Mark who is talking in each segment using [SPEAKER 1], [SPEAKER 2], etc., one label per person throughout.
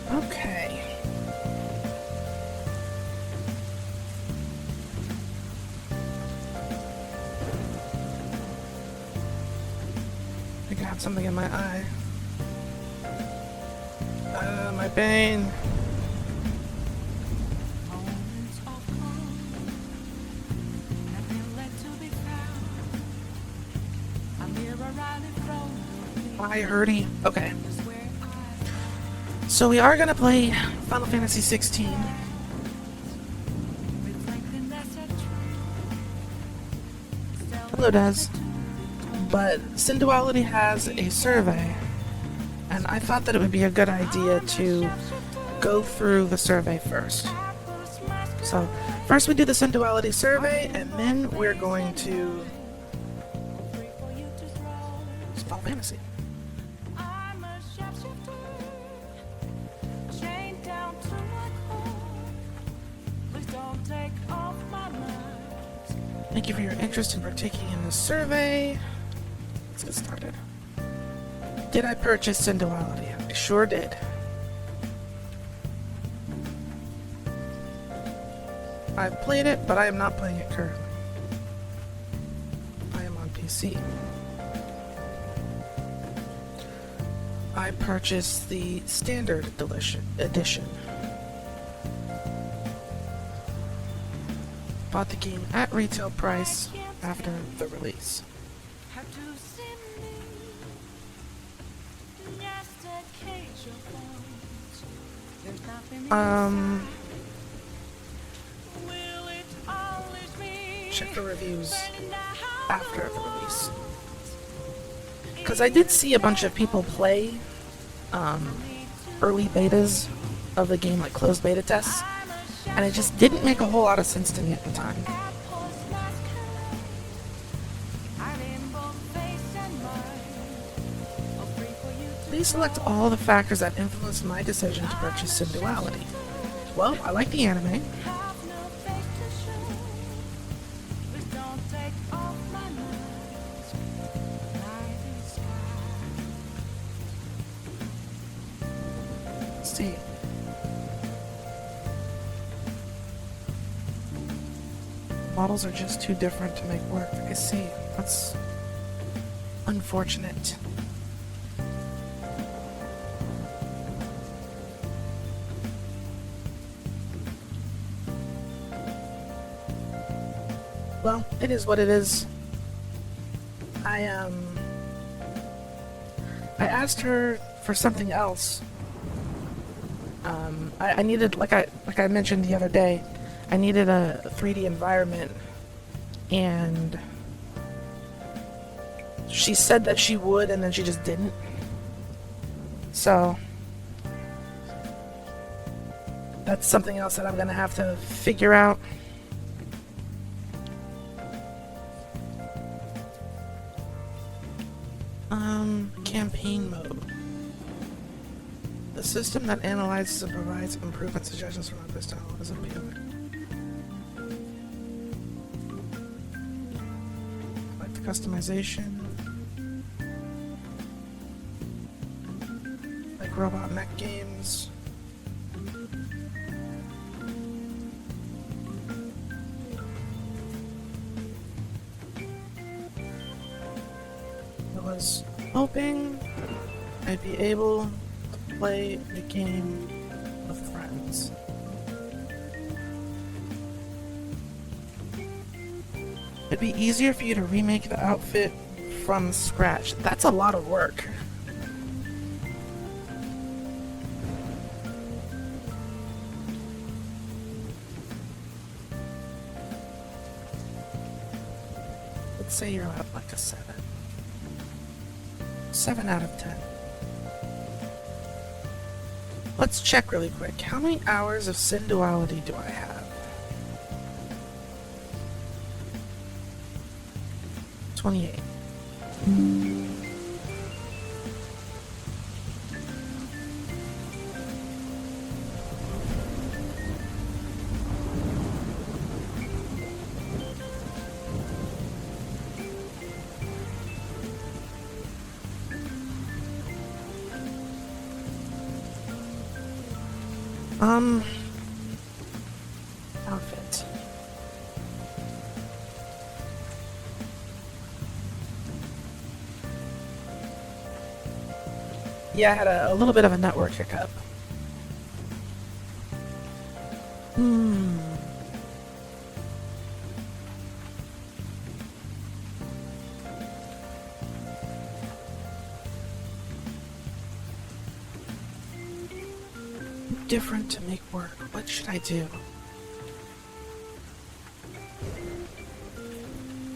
[SPEAKER 1] Okay. I got something in my eye. My bane. Eye hurty. Okay. So we are gonna play Final Fantasy 16. Hello, Des. But Synduality has a survey, and I thought that it would be a good idea to go through the survey first. So, first we do the Synduality survey, and then we're going to Final Fantasy. Thank you for your interest in partaking in this survey. Let's get started. Did I purchase Synduality? I sure did. I've played it, but I am not playing it currently. I am on PC. I purchased the Standard Edition. Bought the game at retail price after the release. Check the reviews after the release. Because I did see a bunch of people play early betas of the game, like closed beta tests, and it just didn't make a whole lot of sense to me at the time. Please select all the factors that influenced my decision to purchase Synduality. Well, I like the anime. Let's see. Models are just too different to make work. I see. That's unfortunate. Well, it is what it is. I asked her for something else. I needed, like I mentioned the other day, I needed a 3D environment, and she said that she would, and then she just didn't. So that's something else that I'm gonna have to figure out. Campaign mode. The system that analyzes and provides improvement suggestions from other style is appealing. I like the customization. Like robot mech games. I was hoping I'd be able to play the game with friends. It'd be easier for you to remake the outfit from scratch. That's a lot of work. say you're at like a 7. 7 out of 10. Let's check really quick. How many hours of Sin Duality do I have? 28. Outfit. Yeah, I had a little bit of a network hiccup. Different to make work. What should I do?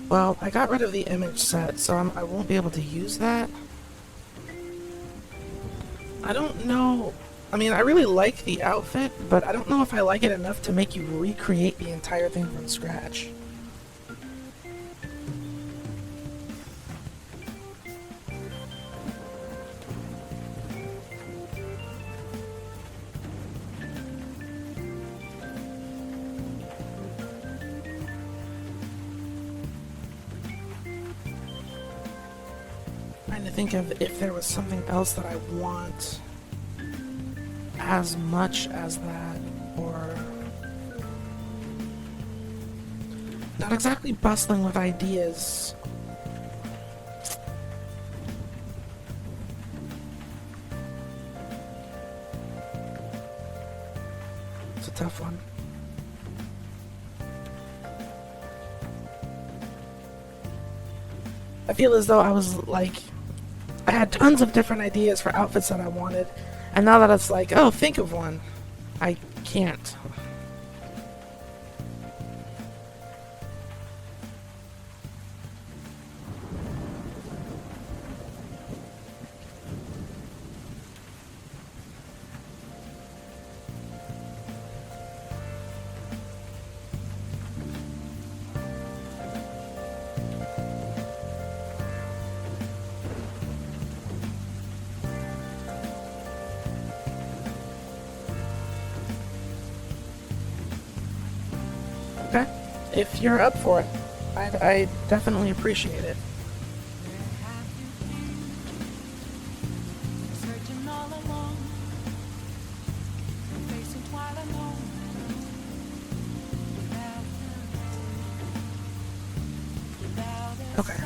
[SPEAKER 1] Well, I got rid of the image set, so I won't be able to use that. I don't know. I mean, I really like the outfit, but I don't know if I like it enough to make you recreate the entire thing from scratch. Trying to think of if there was something else that I want as much as that, or not exactly bustling with ideas. It's a tough one. I feel as though I was like, I had tons of different ideas for outfits that I wanted, and now that it's like, oh, think of one, I can't. Okay, if you're up for it, I definitely appreciate it. Okay.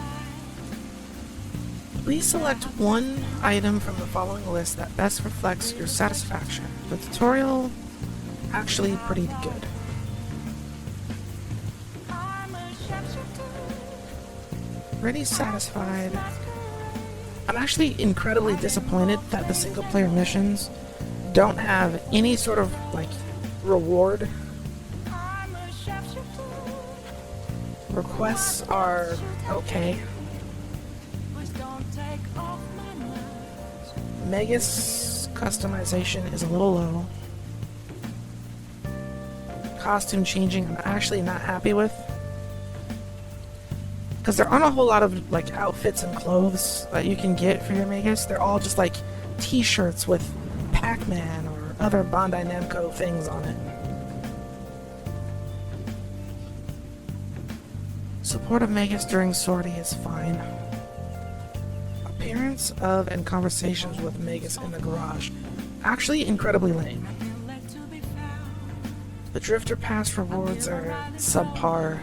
[SPEAKER 1] Please select one item from the following list that best reflects your satisfaction. The tutorial, actually pretty good. Pretty satisfied. I'm actually incredibly disappointed that the single player missions don't have any sort of like reward. Requests are okay. Magus customization is a little low. Costume changing I'm actually not happy with, because there aren't a whole lot of like outfits and clothes that you can get for your Magus. They're all just like t-shirts with Pac-Man or other Bandai Namco things on it. Support of Magus during sortie is fine. Appearance of and conversations with Magus in the garage, actually incredibly lame. The Drifter Pass rewards are subpar.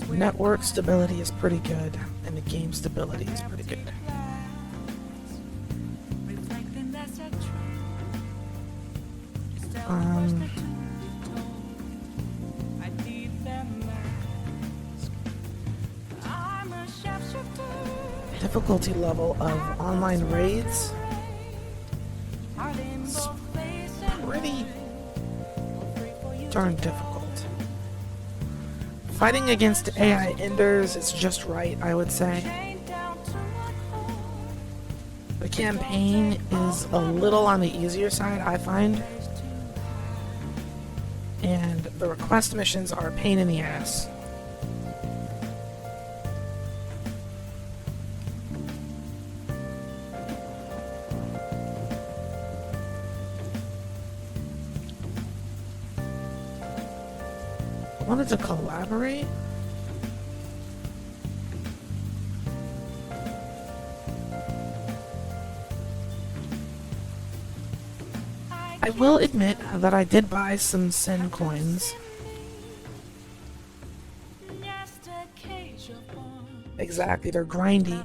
[SPEAKER 1] Network stability is pretty good, and the game stability is pretty good. Difficulty level of online raids is pretty darn difficult. Fighting against AI Enders is just right, I would say. The campaign is a little on the easier side, I find. And the request missions are a pain in the ass. I wanted to collaborate. I will admit that I did buy some Sin coins. Exactly, they're grindy.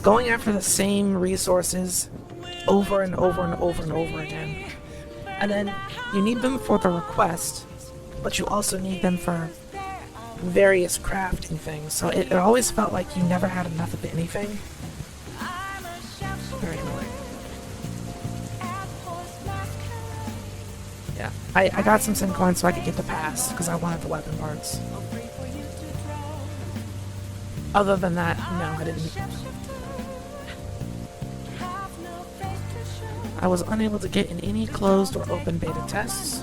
[SPEAKER 1] Going after the same resources over and over and over and over again. And then you need them for the request, but you also need them for various crafting things. So it always felt like you never had enough of anything. Very annoying. Yeah, I got some Sin coins so I could get the pass, because I wanted the weapon parts. Other than that, no, I didn't. I was unable to get in any closed or open beta tests.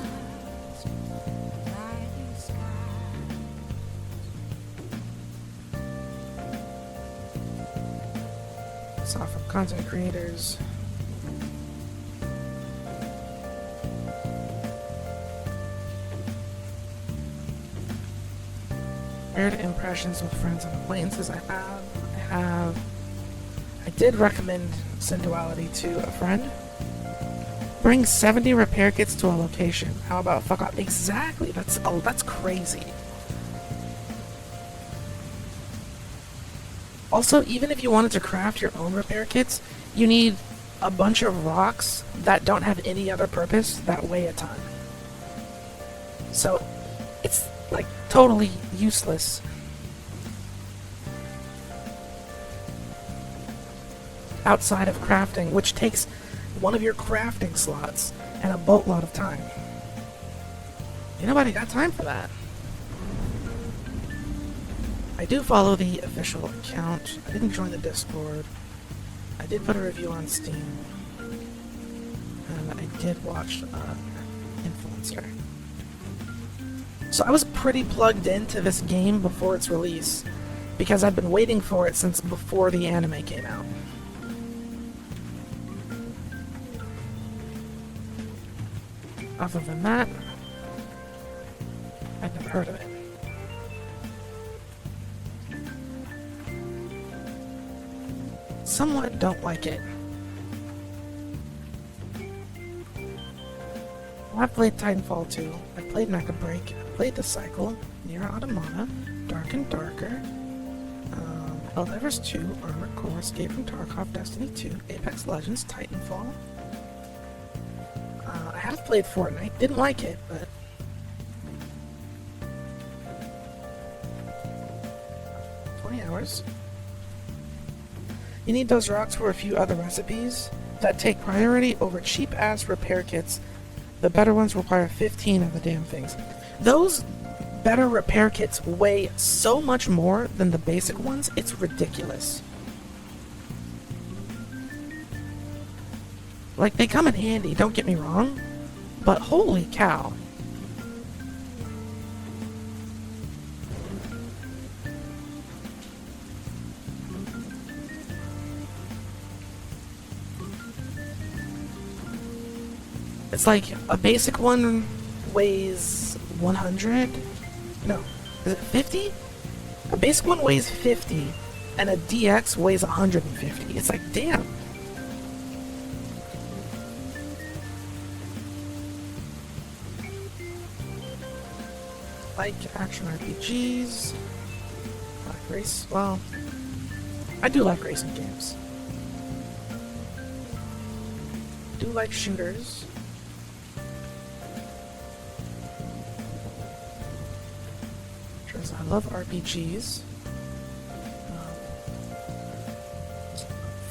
[SPEAKER 1] Saw from content creators. Shared impressions with friends and acquaintances I did recommend Synduality to a friend. Bring 70 repair kits to a location. How about fuck off? Exactly. That's crazy. Also, even if you wanted to craft your own repair kits, you need a bunch of rocks that don't have any other purpose that weigh a ton. So, it's like totally useless. Outside of crafting, which takes one of your crafting slots and a boatload of time. Ain't nobody got time for that. I do follow the official account. I didn't join the Discord. I did put a review on Steam. And I did watch Influencer. So I was pretty plugged into this game before its release, because I've been waiting for it since before the anime came out. Other than that, I'd never heard of it. Somewhat don't like it. Well, I played Titanfall 2, I played Mecha Break, I played The Cycle, Nier Automata, Dark and Darker, Helldivers 2, Armored Core, Escape from Tarkov, Destiny 2, Apex Legends, Titanfall. I have played Fortnite, didn't like it, but... 20 hours. You need those rocks for a few other recipes that take priority over cheap-ass repair kits. The better ones require 15 of the damn things. Those better repair kits weigh so much more than the basic ones, it's ridiculous. Like, they come in handy, don't get me wrong, but holy cow. It's like a basic one weighs 100? No, is it 50? A basic one weighs 50, and a DX weighs 150. It's like, damn. Like action RPGs, like race. Well, I do like racing games. I do like shooters. I love RPGs.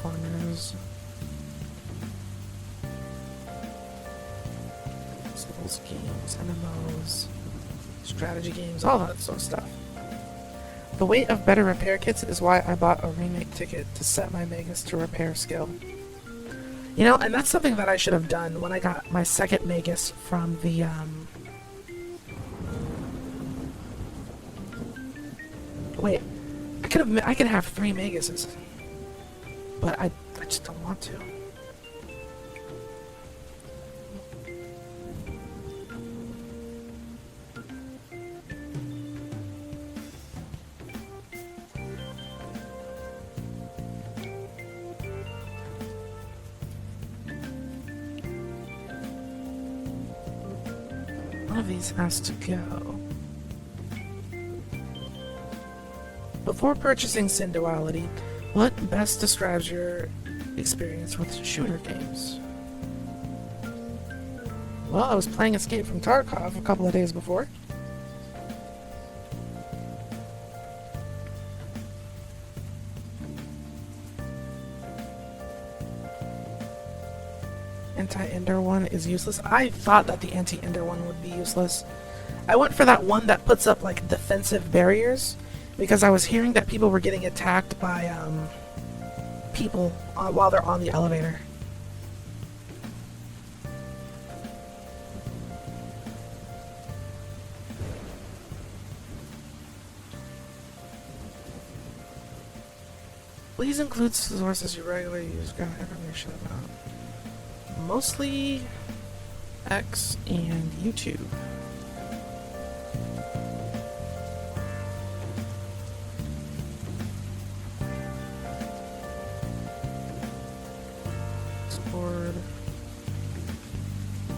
[SPEAKER 1] Farmers. Souls games, MMOs. Strategy games, all that sort of stuff. The weight of better repair kits is why I bought a remake ticket to set my Magus to repair skill. You know, and that's something that I should have done when I got my second Magus from the, Wait, I could have 3 Maguses. But I just don't want to. One of these has to go. Before purchasing Sin Duality, what best describes your experience with shooter games? Well, I was playing Escape from Tarkov a couple of days before. Anti-Ender one is useless. I thought that the Anti-Ender one would be useless. I went for that one that puts up like defensive barriers because I was hearing that people were getting attacked by people while they're on the elevator. Please include sources you regularly use ground information about. Mostly X and YouTube. Discord.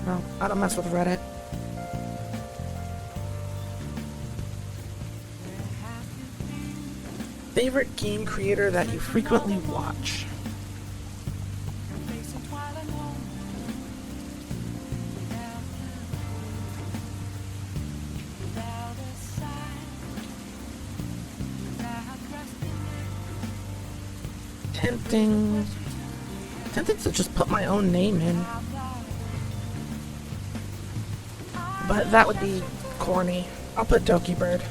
[SPEAKER 1] No, I don't mess with Reddit. Favorite game creator that you frequently watch? Tempting to just put my own name in. But that would be corny. I'll put Doki Bird.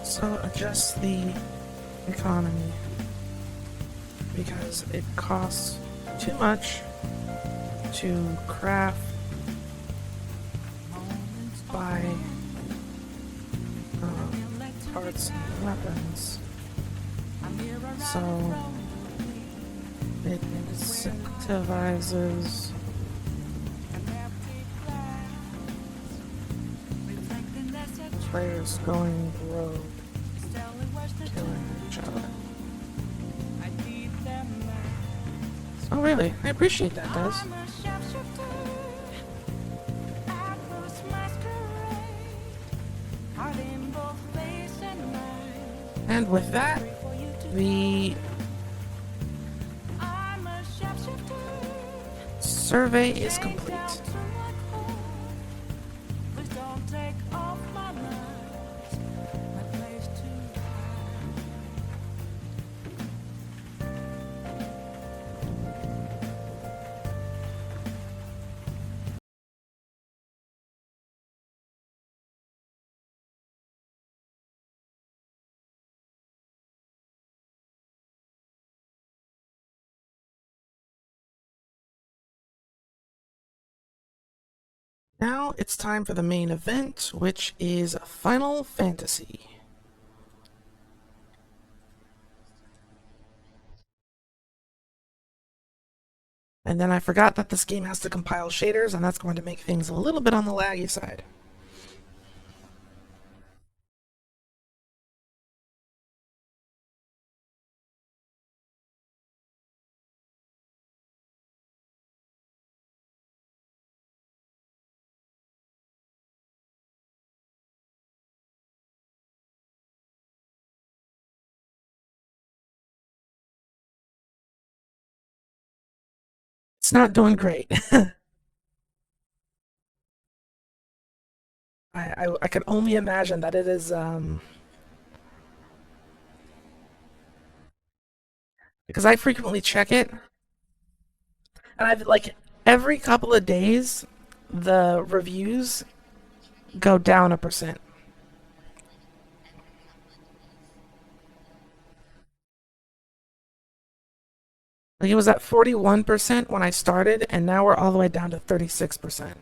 [SPEAKER 1] So adjust the economy because it costs too much to craft, buy parts and weapons. So it incentivizes players going rogue, killing each other. Oh really? I appreciate that, Des. And with that, the survey is complete. Now it's time for the main event, which is Final Fantasy. And then I forgot that this game has to compile shaders, and that's going to make things a little bit on the laggy side. It's not doing great. I can only imagine that it is because I frequently check it, and I've like every couple of days the reviews go down a percent. Like it was at 41% when I started, and now we're all the way down to 36%.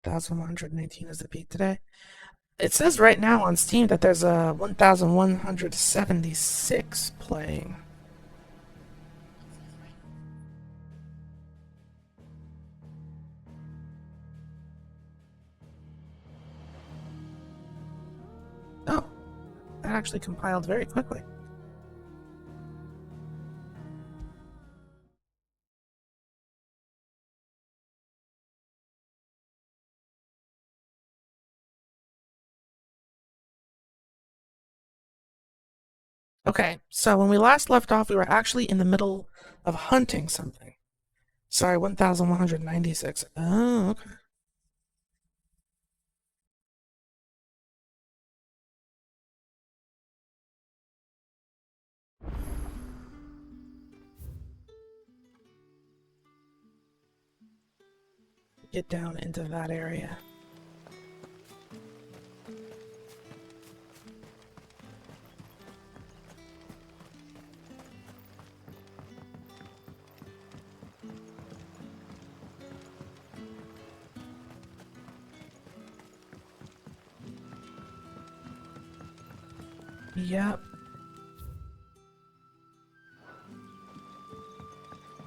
[SPEAKER 1] Thousand one hundred nineteen is the peak today. It says right now on Steam that there's a 1,176 playing. Oh, that actually compiled very quickly. Okay, so when we last left off, we were actually in the middle of hunting something. Sorry, 1,196. Oh, okay. Get down into that area. Yep.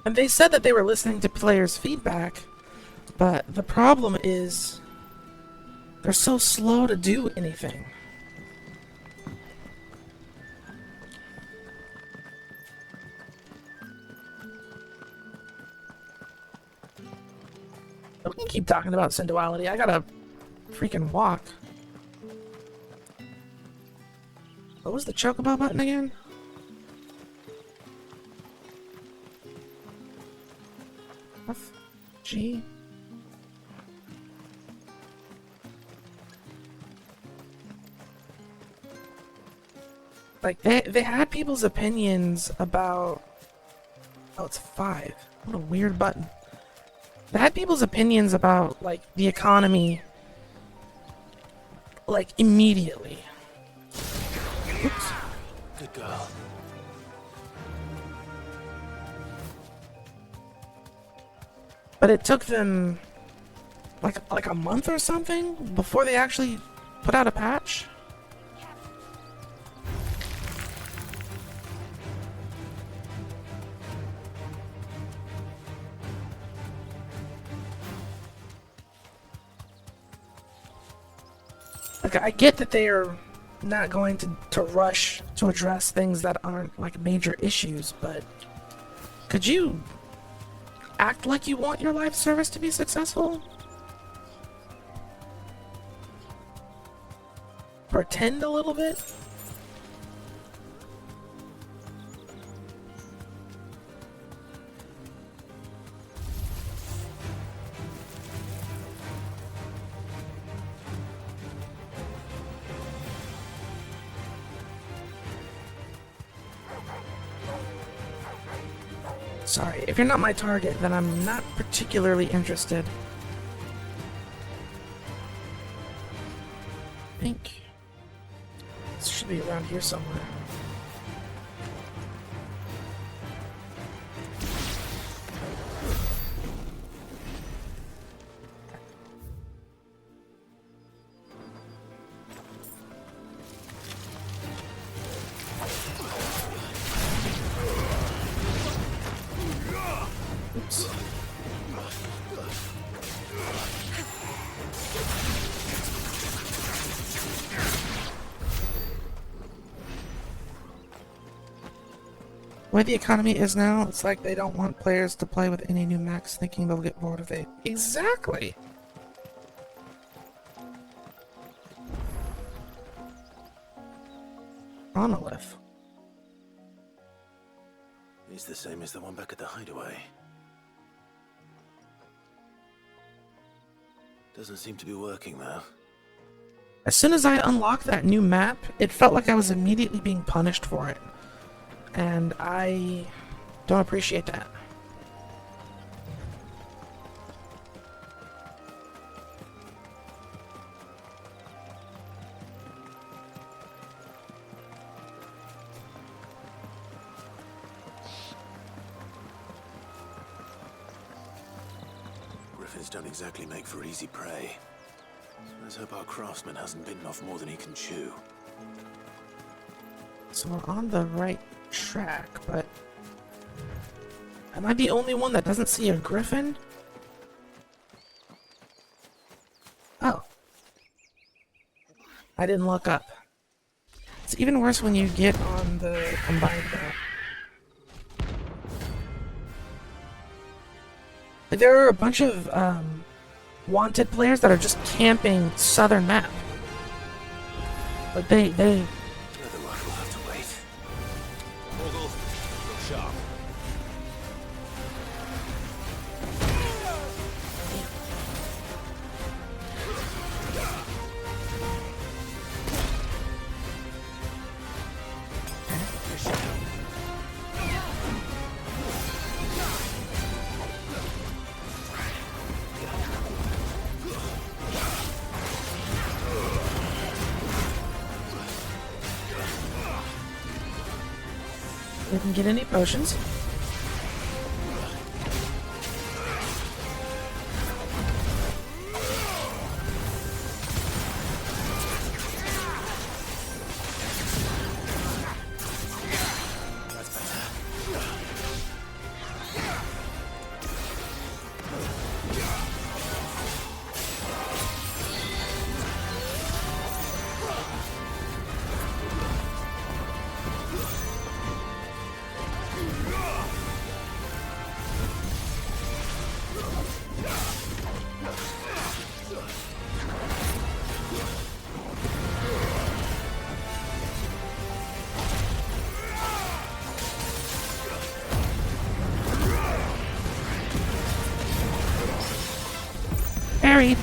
[SPEAKER 1] And they said that they were listening to players' feedback, but the problem is they're so slow to do anything. We can keep talking about sensuality. I gotta freaking walk. What was the chocobo button again? F, G. Like they had people's opinions about. Oh, it's 5. What a weird button. They had people's opinions about like the economy, like immediately. Oops.
[SPEAKER 2] Good girl.
[SPEAKER 1] But it took them like a month or something before they actually put out a patch. Like I get that they are not going to rush to address things that aren't like major issues, but could you act like you want your live service to be successful? Pretend a little bit? Sorry, if you're not my target, then I'm not particularly interested. I think this should be around here somewhere. Oops. way the economy is now, it's like they don't want players to play with any new mechs thinking they'll get bored of it. Exactly! Monolith.
[SPEAKER 2] It's the same as the one back at the hideaway. Doesn't seem to be working though.
[SPEAKER 1] As soon as I unlocked that new map, it felt like I was immediately being punished for it. And I don't appreciate that.
[SPEAKER 2] Griffins don't exactly make for easy prey. Let's hope our craftsman hasn't bitten off more than he can chew.
[SPEAKER 1] So we're on the right track, but... am I the only one that doesn't see a griffin? Oh. I didn't look up. It's even worse when you get on the combined though. Like, there are a bunch of wanted players that are just camping southern map. Like they
[SPEAKER 2] The luck will have to wait. Morgul, look sharp.
[SPEAKER 1] didn't get any potions. Parried.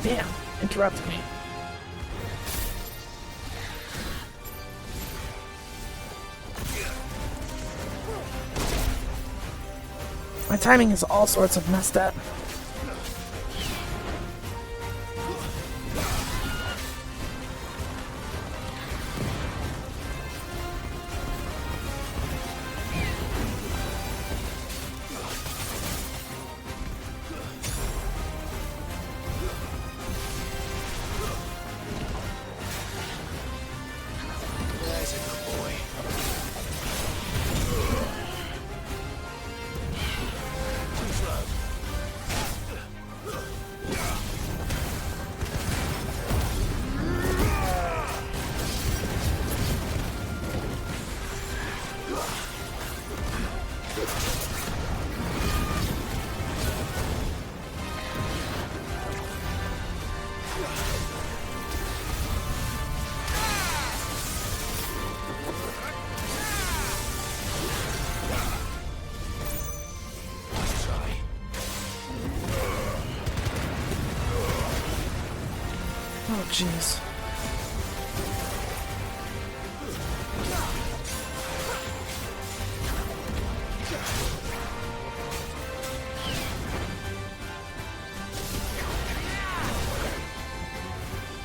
[SPEAKER 1] Damn, interrupted me. My timing is all sorts of messed up.
[SPEAKER 2] There's a good boy. Too slow. Nice try.
[SPEAKER 1] Oh, jeez.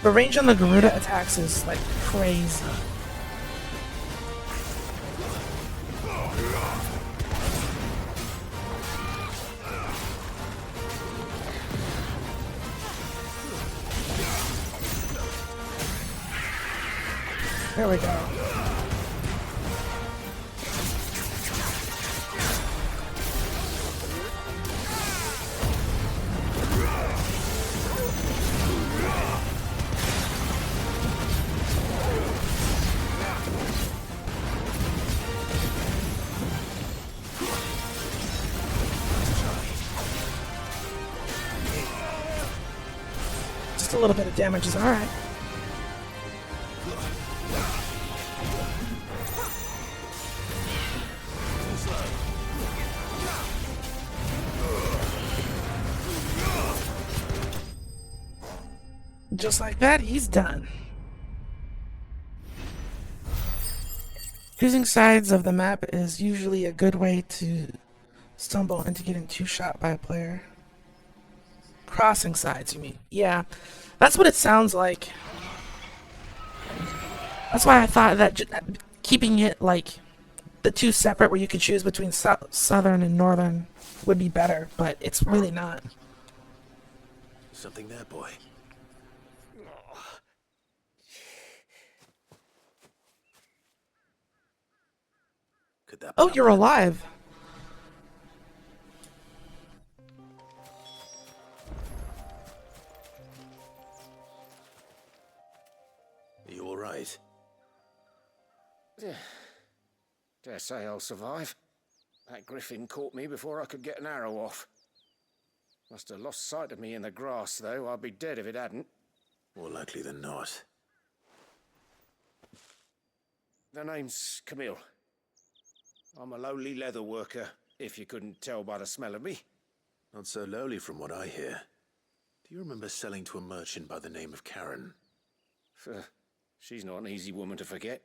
[SPEAKER 1] The range on the Garuda attacks is like crazy. There we go. Just a little bit of damage is alright. Just like that, he's done. Choosing sides of the map is usually a good way to stumble into getting two-shot by a player. Crossing sides, you mean? Yeah, that's what it sounds like. That's why I thought that keeping it like the two separate, where you could choose between southern and northern, would be better, but it's really not.
[SPEAKER 2] Something there, boy. Could that be
[SPEAKER 1] Oh, you're alive.
[SPEAKER 2] Are you all right?
[SPEAKER 3] Dare say I'll survive. That griffin caught me before I could get an arrow off. Must have lost sight of me in the grass, though. I'd be dead if it hadn't.
[SPEAKER 2] More likely than not.
[SPEAKER 3] The name's Camille. I'm a lowly leather worker, if you couldn't tell by the smell of me.
[SPEAKER 2] Not so lowly from what I hear. Do you remember selling to a merchant by the name of Karen?
[SPEAKER 3] She's not an easy woman to forget.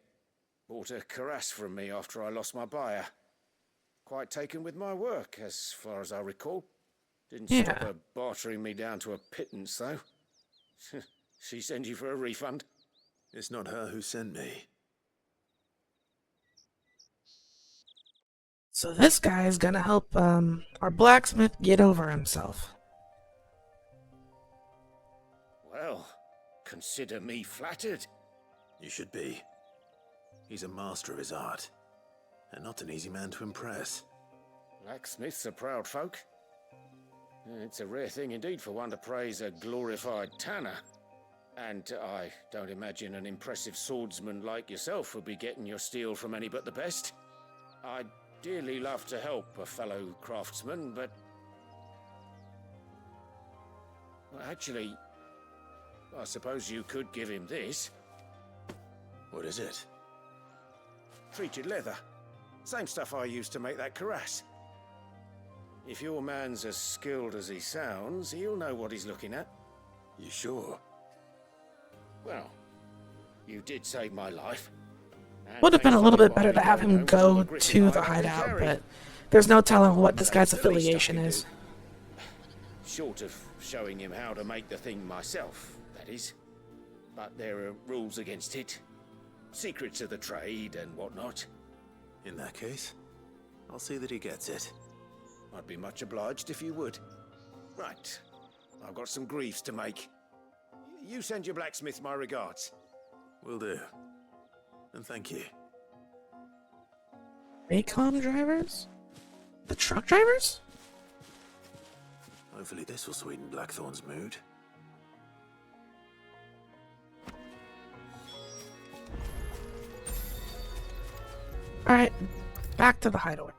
[SPEAKER 3] Bought a cuirass from me after I lost my buyer. Quite taken with my work, as far as I recall. Didn't stop her bartering me down to a pittance, though. She send you for a refund?
[SPEAKER 2] It's not her who sent me.
[SPEAKER 1] So this guy is gonna help our blacksmith get over himself.
[SPEAKER 3] Well, consider me flattered.
[SPEAKER 2] You should be. He's a master of his art, and not an easy man to impress.
[SPEAKER 3] Blacksmiths are proud folk. It's a rare thing indeed for one to praise a glorified tanner. And I don't imagine an impressive swordsman like yourself would be getting your steel from any but the best. I'd dearly love to help a fellow craftsman, but... Well, actually, I suppose you could give him this.
[SPEAKER 2] What is it?
[SPEAKER 3] Treated leather. Same stuff I used to make that cuirass. If your man's as skilled as he sounds, he'll know what he's looking at.
[SPEAKER 2] You sure?
[SPEAKER 3] Well, you did save my life.
[SPEAKER 1] Would have been a little bit better to have him go to the hideout, but there's no telling what this guy's affiliation is.
[SPEAKER 3] Short of showing him how to make the thing myself, that is. But there are rules against it. Secrets of the trade and whatnot.
[SPEAKER 2] In that case, I'll see that he gets it.
[SPEAKER 3] I'd be much obliged if you would. Right. I've got some griefs to make. You send your blacksmith my regards.
[SPEAKER 2] Will do. And thank you.
[SPEAKER 1] Raycom drivers? The truck drivers?
[SPEAKER 2] Hopefully this will sweeten Blackthorn's mood.
[SPEAKER 1] Alright, back to the hideaway.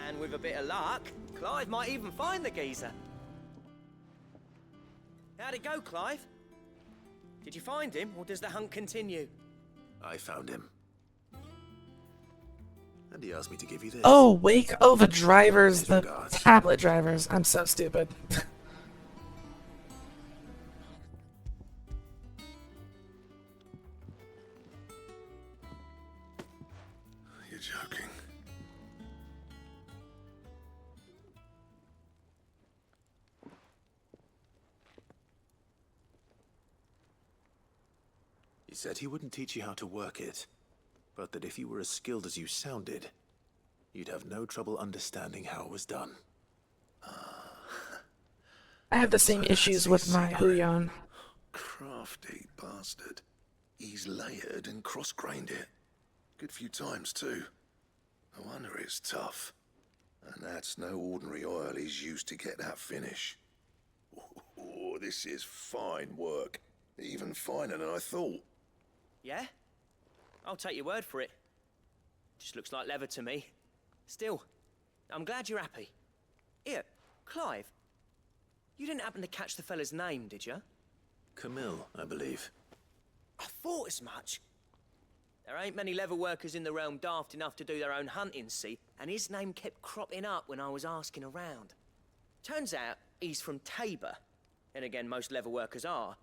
[SPEAKER 4] And with a bit of luck, Clive might even find the geezer. How'd it go, Clive? Did you find him, or does the hunt continue?
[SPEAKER 2] I found him. And he asked me to give you this.
[SPEAKER 1] Oh, wake. Oh, the drivers,
[SPEAKER 2] His
[SPEAKER 1] the
[SPEAKER 2] regards.
[SPEAKER 1] tablet drivers. I'm so stupid.
[SPEAKER 5] You're joking.
[SPEAKER 2] He said he wouldn't teach you how to work it, but that if you were as skilled as you sounded, you'd have no trouble understanding how it was done.
[SPEAKER 1] I have the same issues with my Huion.
[SPEAKER 5] Crafty bastard. He's layered and cross-grained it. Good few times, too. No wonder it's tough. And that's no ordinary oil he's used to get that finish. Oh, this is fine work. Even finer than I thought.
[SPEAKER 4] Yeah? I'll take your word for it. Just looks like leather to me. Still, I'm glad you're happy. Here, Clive. You didn't happen to catch the fella's name, did you?
[SPEAKER 2] Camille, I believe.
[SPEAKER 4] I thought as much. There ain't many leather workers in the realm daft enough to do their own hunting, see? And his name kept cropping up when I was asking around. Turns out he's from Tabor. And again, most leather workers are.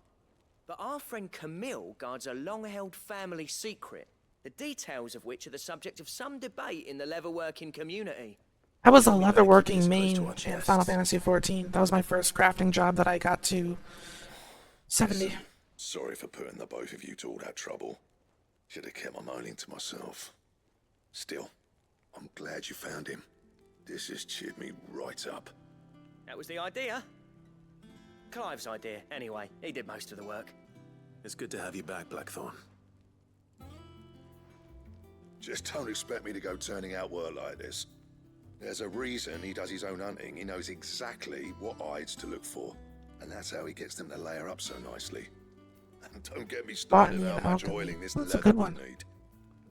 [SPEAKER 4] But our friend Camille guards a long-held family secret, the details of which are the subject of some debate in the leatherworking community.
[SPEAKER 1] I was a leatherworking main in Final Fantasy XIV. That was my first crafting job that I got to 70.
[SPEAKER 5] Sorry for putting the both of you to all that trouble. Should have kept my moaning to myself. Still, I'm glad you found him. This has cheered me right up.
[SPEAKER 4] That was the idea. Clive's idea, anyway. He did most of the work.
[SPEAKER 2] It's good to have you back, Blackthorn.
[SPEAKER 5] Just don't expect me to go turning out work like this. There's a reason he does his own hunting. He knows exactly what hides to look for. And that's how he gets them to layer up so nicely. And don't get me started
[SPEAKER 1] Botany
[SPEAKER 5] on
[SPEAKER 1] and
[SPEAKER 5] how much
[SPEAKER 1] alchemy.
[SPEAKER 5] oiling this
[SPEAKER 1] That's a
[SPEAKER 5] leather
[SPEAKER 1] good
[SPEAKER 5] will
[SPEAKER 1] one.
[SPEAKER 5] need.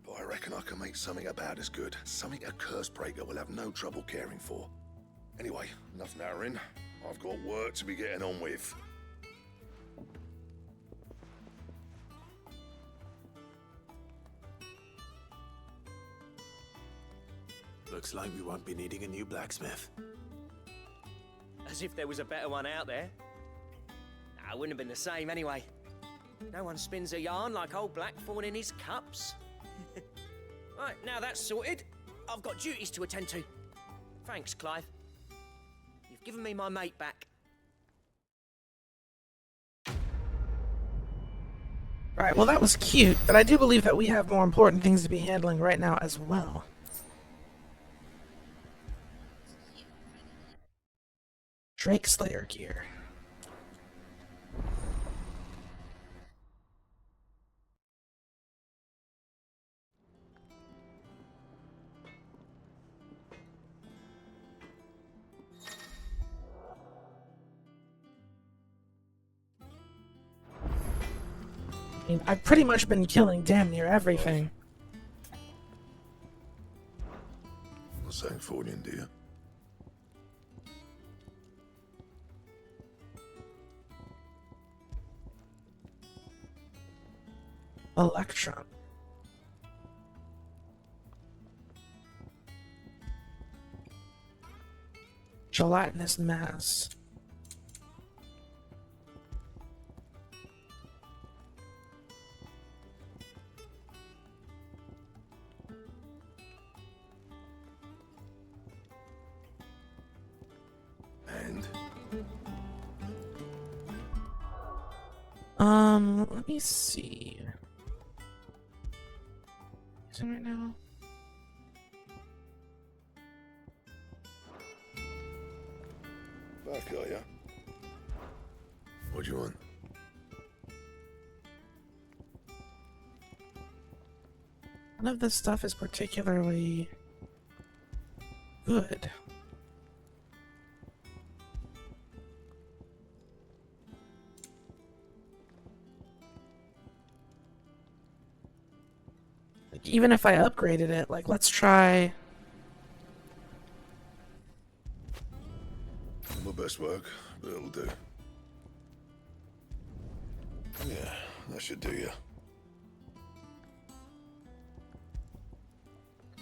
[SPEAKER 5] But I reckon I can make something about as good. Something a curse breaker will have no trouble caring for. Anyway, enough narrowing. I've got work to be getting on with.
[SPEAKER 2] Looks like we won't be needing a new blacksmith.
[SPEAKER 4] As if there was a better one out there. Nah, it wouldn't have been the same anyway. No one spins a yarn like old Blackthorn in his cups. Right, now that's sorted. I've got duties to attend to. Thanks, Clive. You've given me my mate back.
[SPEAKER 1] Alright, well that was cute, but I do believe that we have more important things to be handling right now as well. Drake Slayer gear. I mean, I've pretty much been killing damn near everything.
[SPEAKER 5] Not saying for you, dear.
[SPEAKER 1] Electron. Gelatinous mass.
[SPEAKER 5] And
[SPEAKER 1] Let me see. Is it right now?
[SPEAKER 5] back, are ya? What do you want?
[SPEAKER 1] None of this stuff is particularly good. Like, even if I upgraded it, like, let's try.
[SPEAKER 5] My best work, but it'll do. Yeah, that should do you.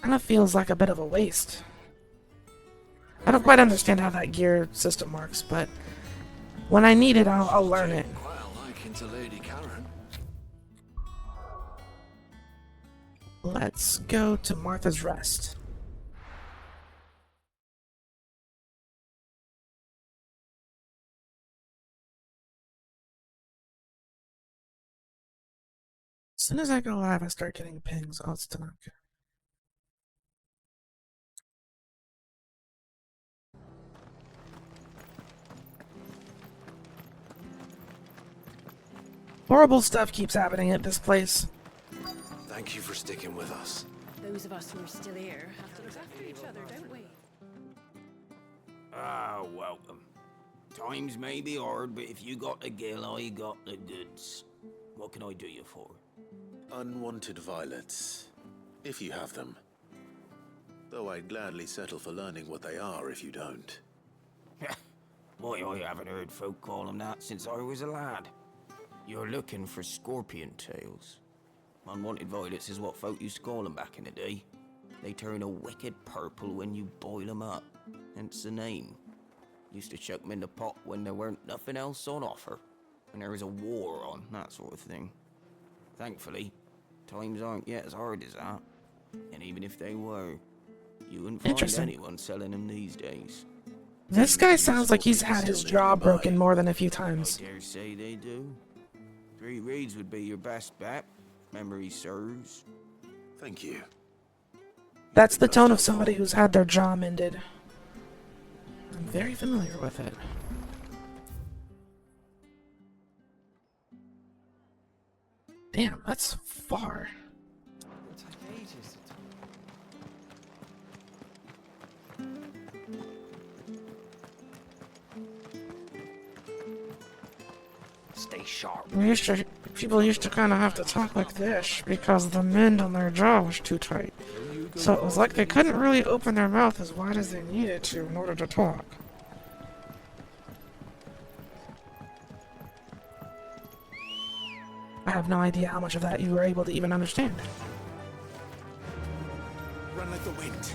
[SPEAKER 1] Kind of feels like a bit of a waste. I don't quite understand how that gear system works, but when I need it, I'll learn it.
[SPEAKER 6] Quite a liking to Lady Karen.
[SPEAKER 1] Let's go to Martha's Rest. As soon as I go live, I start getting pings. Oh, it's Tanaka. Horrible stuff keeps happening at this place.
[SPEAKER 2] Thank you for sticking with us.
[SPEAKER 6] Those of us who are still here have to look after each other, don't we?
[SPEAKER 7] Ah, welcome. Times may be hard, but if you got the gill, I got the goods. What can I do you for?
[SPEAKER 2] Unwanted violets, if you have them. Though I'd gladly settle for learning what they are if you don't.
[SPEAKER 7] Boy, I haven't heard folk call them that since I was a lad. You're looking for scorpion tails. Unwanted violets is what folk used to call them back in the day. They turn a wicked purple when you boil them up, hence the name. Used to chuck them in the pot when there weren't nothing else on offer, when there was a war on, that sort of thing. Thankfully, times aren't yet as hard as that. And even if they were, you wouldn't find anyone selling them these days.
[SPEAKER 1] This guy sounds like he's had his jaw broken more than a few times.
[SPEAKER 7] I dare say they do. 3 reeds would be your best bet. Memory serves.
[SPEAKER 2] Thank you.
[SPEAKER 1] That's the tone of somebody who's had their jaw mended. I'm very familiar with it. Damn, that's far.
[SPEAKER 7] Stay sharp.
[SPEAKER 1] People used to kind of have to talk like this because the mend on their jaw was too tight. So it was like they couldn't really open their mouth as wide as they needed to in order to talk. I have no idea how much of that you were able to even understand.
[SPEAKER 2] Run like the wind.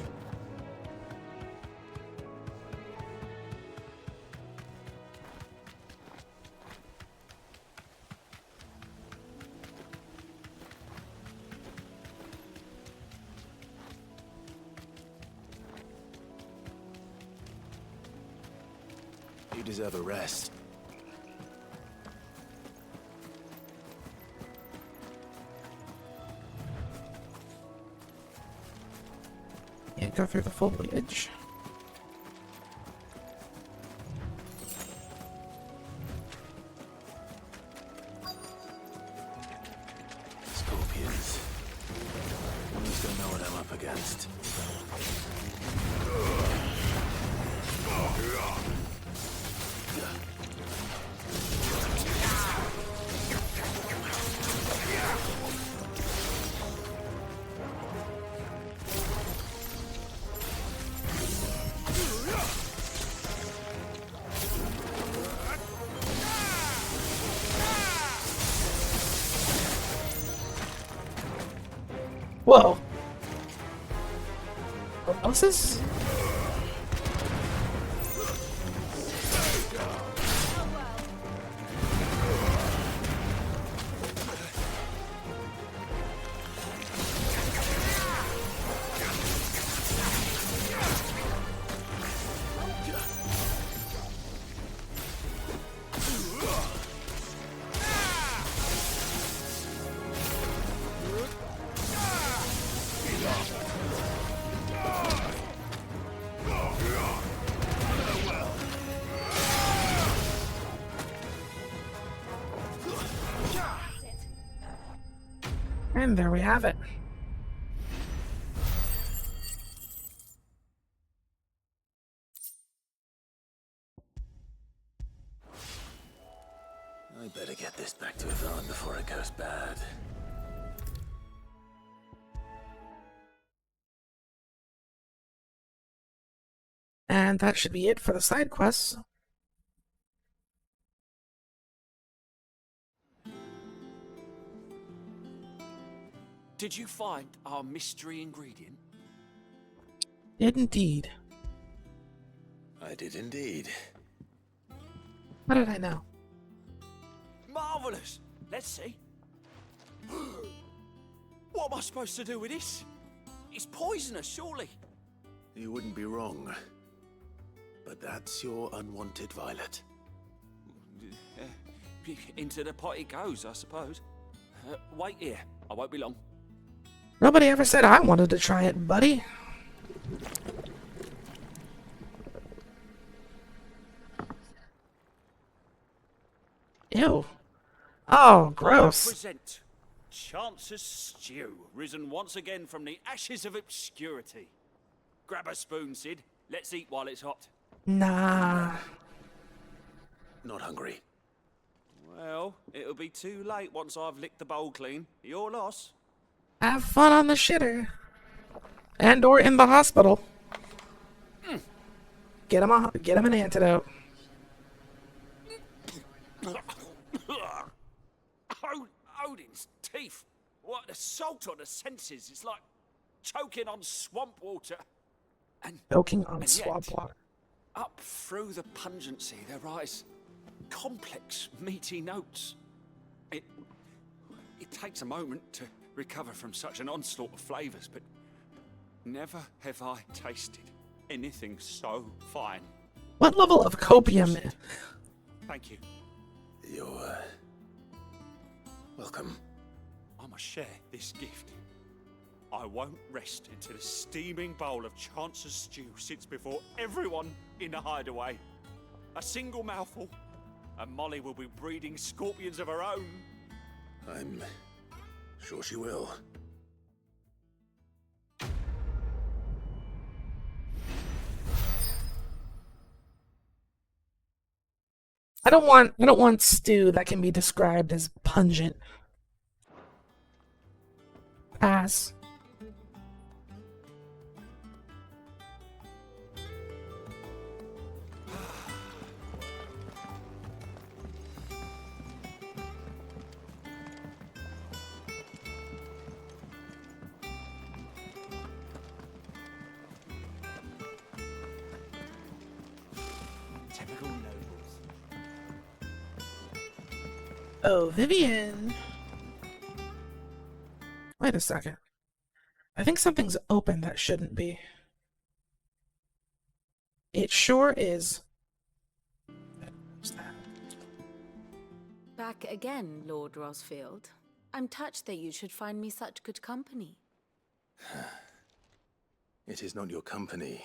[SPEAKER 2] You deserve a rest.
[SPEAKER 1] Yeah, go through the foliage.
[SPEAKER 2] Scorpions. You still know what I'm up against.
[SPEAKER 1] Whoa! What else is? And there we have it.
[SPEAKER 2] I better get this back to Yvonne before it goes bad.
[SPEAKER 1] And that should be it for the side quests.
[SPEAKER 8] Did you find our mystery ingredient?
[SPEAKER 1] Did indeed.
[SPEAKER 2] I did indeed.
[SPEAKER 1] How did I know?
[SPEAKER 8] Marvelous! Let's see. What am I supposed to do with this? It's poisonous, surely.
[SPEAKER 2] You wouldn't be wrong. But that's your unwanted violet.
[SPEAKER 8] Into the pot it goes, I suppose. Wait here. I won't be long.
[SPEAKER 1] Nobody ever said I wanted to try it, buddy. Ew. Oh, gross.
[SPEAKER 8] Present Chance's stew, risen once again from the ashes of obscurity. Grab a spoon, Sid. Let's eat while it's hot.
[SPEAKER 1] Nah.
[SPEAKER 2] Not hungry.
[SPEAKER 8] Well, it'll be too late once I've licked the bowl clean. Your loss.
[SPEAKER 1] Have fun on the shitter. And or in the hospital. Get him an antidote.
[SPEAKER 8] Odin's teeth. What, the salt on the senses? It's like choking on swamp water. And
[SPEAKER 1] Choking on
[SPEAKER 8] and
[SPEAKER 1] swamp
[SPEAKER 8] yet,
[SPEAKER 1] water.
[SPEAKER 8] up through the pungency there rise complex, meaty notes. It takes a moment to recover from such an onslaught of flavors, but never have I tasted anything so fine.
[SPEAKER 1] What level of copium?
[SPEAKER 8] Thank you.
[SPEAKER 2] You're welcome.
[SPEAKER 8] I must share this gift. I won't rest until a steaming bowl of Chance's stew sits before everyone in the hideaway. A single mouthful, and Molly will be breeding scorpions of her own.
[SPEAKER 2] I'm sure she will.
[SPEAKER 1] I don't want stew that can be described as pungent. Pass.
[SPEAKER 8] Typical nobles.
[SPEAKER 1] Oh, Vivian. Wait a second. I think something's open that shouldn't be. It sure is. What's that?
[SPEAKER 6] Back again, Lord Rosfield. I'm touched that you should find me such good company.
[SPEAKER 2] It is not your company,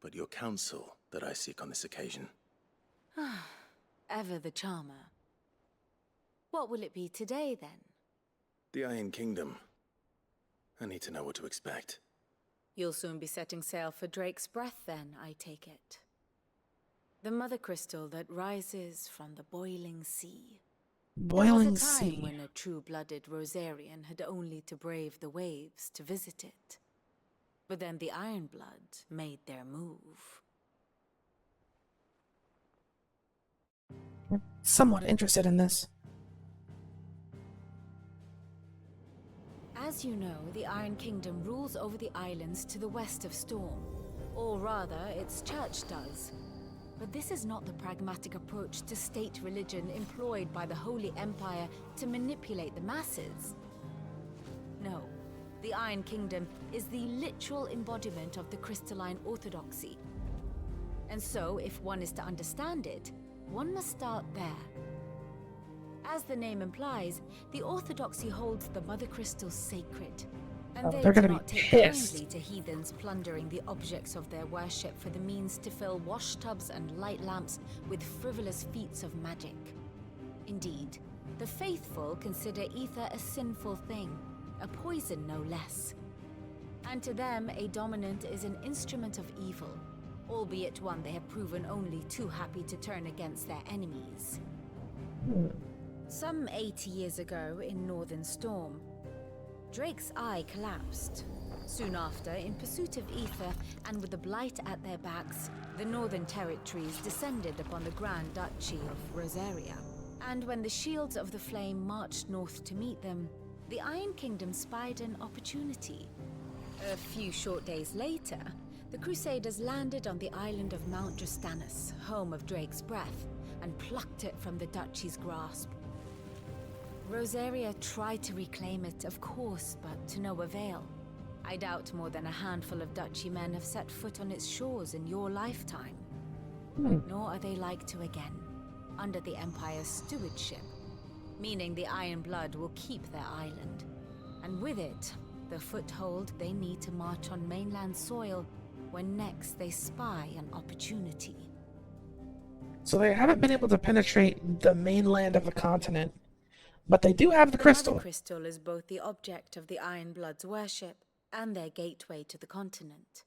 [SPEAKER 2] but your counsel that I seek on this occasion.
[SPEAKER 6] Ever the charmer. What will it be today, then?
[SPEAKER 2] The Iron Kingdom. I need to know what to expect.
[SPEAKER 6] You'll soon be setting sail for Drake's Breath, then, I take it. The mother crystal that rises from the boiling sea.
[SPEAKER 1] Boiling
[SPEAKER 6] There was a time
[SPEAKER 1] sea.
[SPEAKER 6] when a true-blooded Rosarian had only to brave the waves to visit it. But then the Ironblood made their move.
[SPEAKER 1] Somewhat interested in this.
[SPEAKER 6] As you know, the Iron Kingdom rules over the islands to the west of Storm. Or rather, its church does. But this is not the pragmatic approach to state religion employed by the Holy Empire to manipulate the masses. No, the Iron Kingdom is the literal embodiment of the crystalline orthodoxy. And so, if one is to understand it, one must start there. As the name implies, the orthodoxy holds the Mother Crystals sacred. And
[SPEAKER 1] Oh,
[SPEAKER 6] they
[SPEAKER 1] they're
[SPEAKER 6] do
[SPEAKER 1] gonna be
[SPEAKER 6] not take
[SPEAKER 1] pissed.
[SPEAKER 6] kindly to heathens plundering the objects of their worship for the means to fill washtubs and light lamps with frivolous feats of magic. Indeed, the faithful consider ether a sinful thing, a poison no less. And to them, a dominant is an instrument of evil, albeit one they have proven only too happy to turn against their enemies. Some 80 years ago in Northern Storm, Drake's eye collapsed. Soon after, in pursuit of ether and with the blight at their backs, the Northern Territories descended upon the Grand Duchy of Rosaria. And when the Shields of the Flame marched north to meet them, the Iron Kingdom spied an opportunity. A few short days later, the Crusaders landed on the island of Mount Drastanus, home of Drake's Breath, and plucked it from the Duchy's grasp. Rosaria tried to reclaim it, of course, but to no avail. I doubt more than a handful of Duchy men have set foot on its shores in your lifetime. Nor are they like to again, under the Empire's stewardship, meaning the Iron Blood will keep their island. And with it, the foothold they need to march on mainland soil when next they spy an opportunity.
[SPEAKER 1] So they haven't been able to penetrate the mainland of the continent, but they do have the crystal.
[SPEAKER 6] The crystal is both the object of the Iron Blood's worship and their gateway to the continent,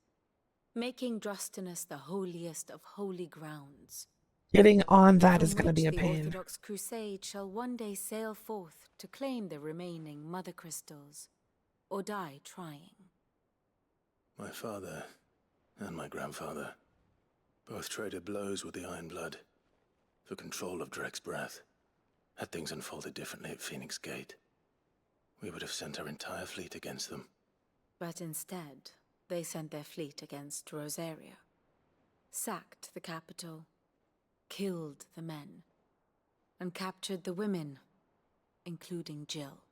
[SPEAKER 6] making Drustinus the holiest of holy grounds.
[SPEAKER 1] Getting on that is
[SPEAKER 6] From
[SPEAKER 1] going to be a
[SPEAKER 6] which
[SPEAKER 1] pain.
[SPEAKER 6] The Orthodox Crusade shall one day sail forth to claim the remaining mother crystals, or die trying.
[SPEAKER 2] My father and my grandfather both traded blows with the Iron Blood for control of Drek's Breath. Had things unfolded differently at Phoenix Gate, we would have sent our entire fleet against them.
[SPEAKER 6] But instead, they sent their fleet against Rosaria, sacked the capital, killed the men, and captured the women, including Jill.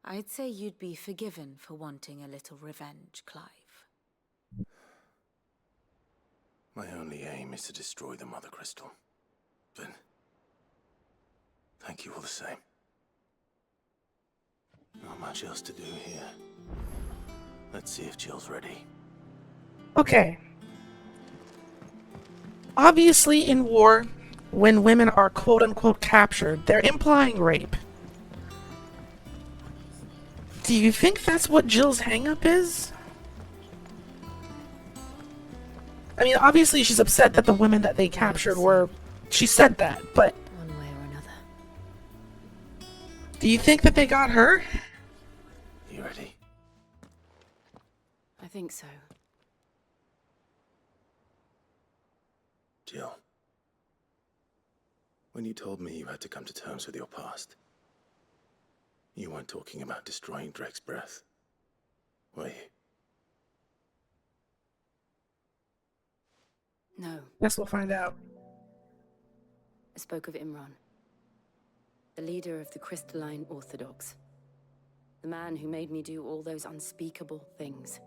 [SPEAKER 6] I'd say you'd be forgiven for wanting a little revenge, Clive.
[SPEAKER 2] My only aim is to destroy the Mother Crystal. But thank you all the same. Not much else to do here. Let's see if Jill's ready.
[SPEAKER 1] Okay. Obviously, in war, when women are quote-unquote captured, they're implying rape. Do you think that's what Jill's hang-up is? I mean, obviously she's upset that the women that they captured were... She said that, but...
[SPEAKER 6] One way or another.
[SPEAKER 1] Do you think that they got her?
[SPEAKER 2] You ready?
[SPEAKER 6] I think so.
[SPEAKER 2] Jill. When you told me you had to come to terms with your past, you weren't talking about destroying Drek's Breath, were you?
[SPEAKER 9] No,
[SPEAKER 1] Guess we'll find out.
[SPEAKER 9] I spoke of Imran, the leader of the Crystalline Orthodox. The man who made me do all those unspeakable things.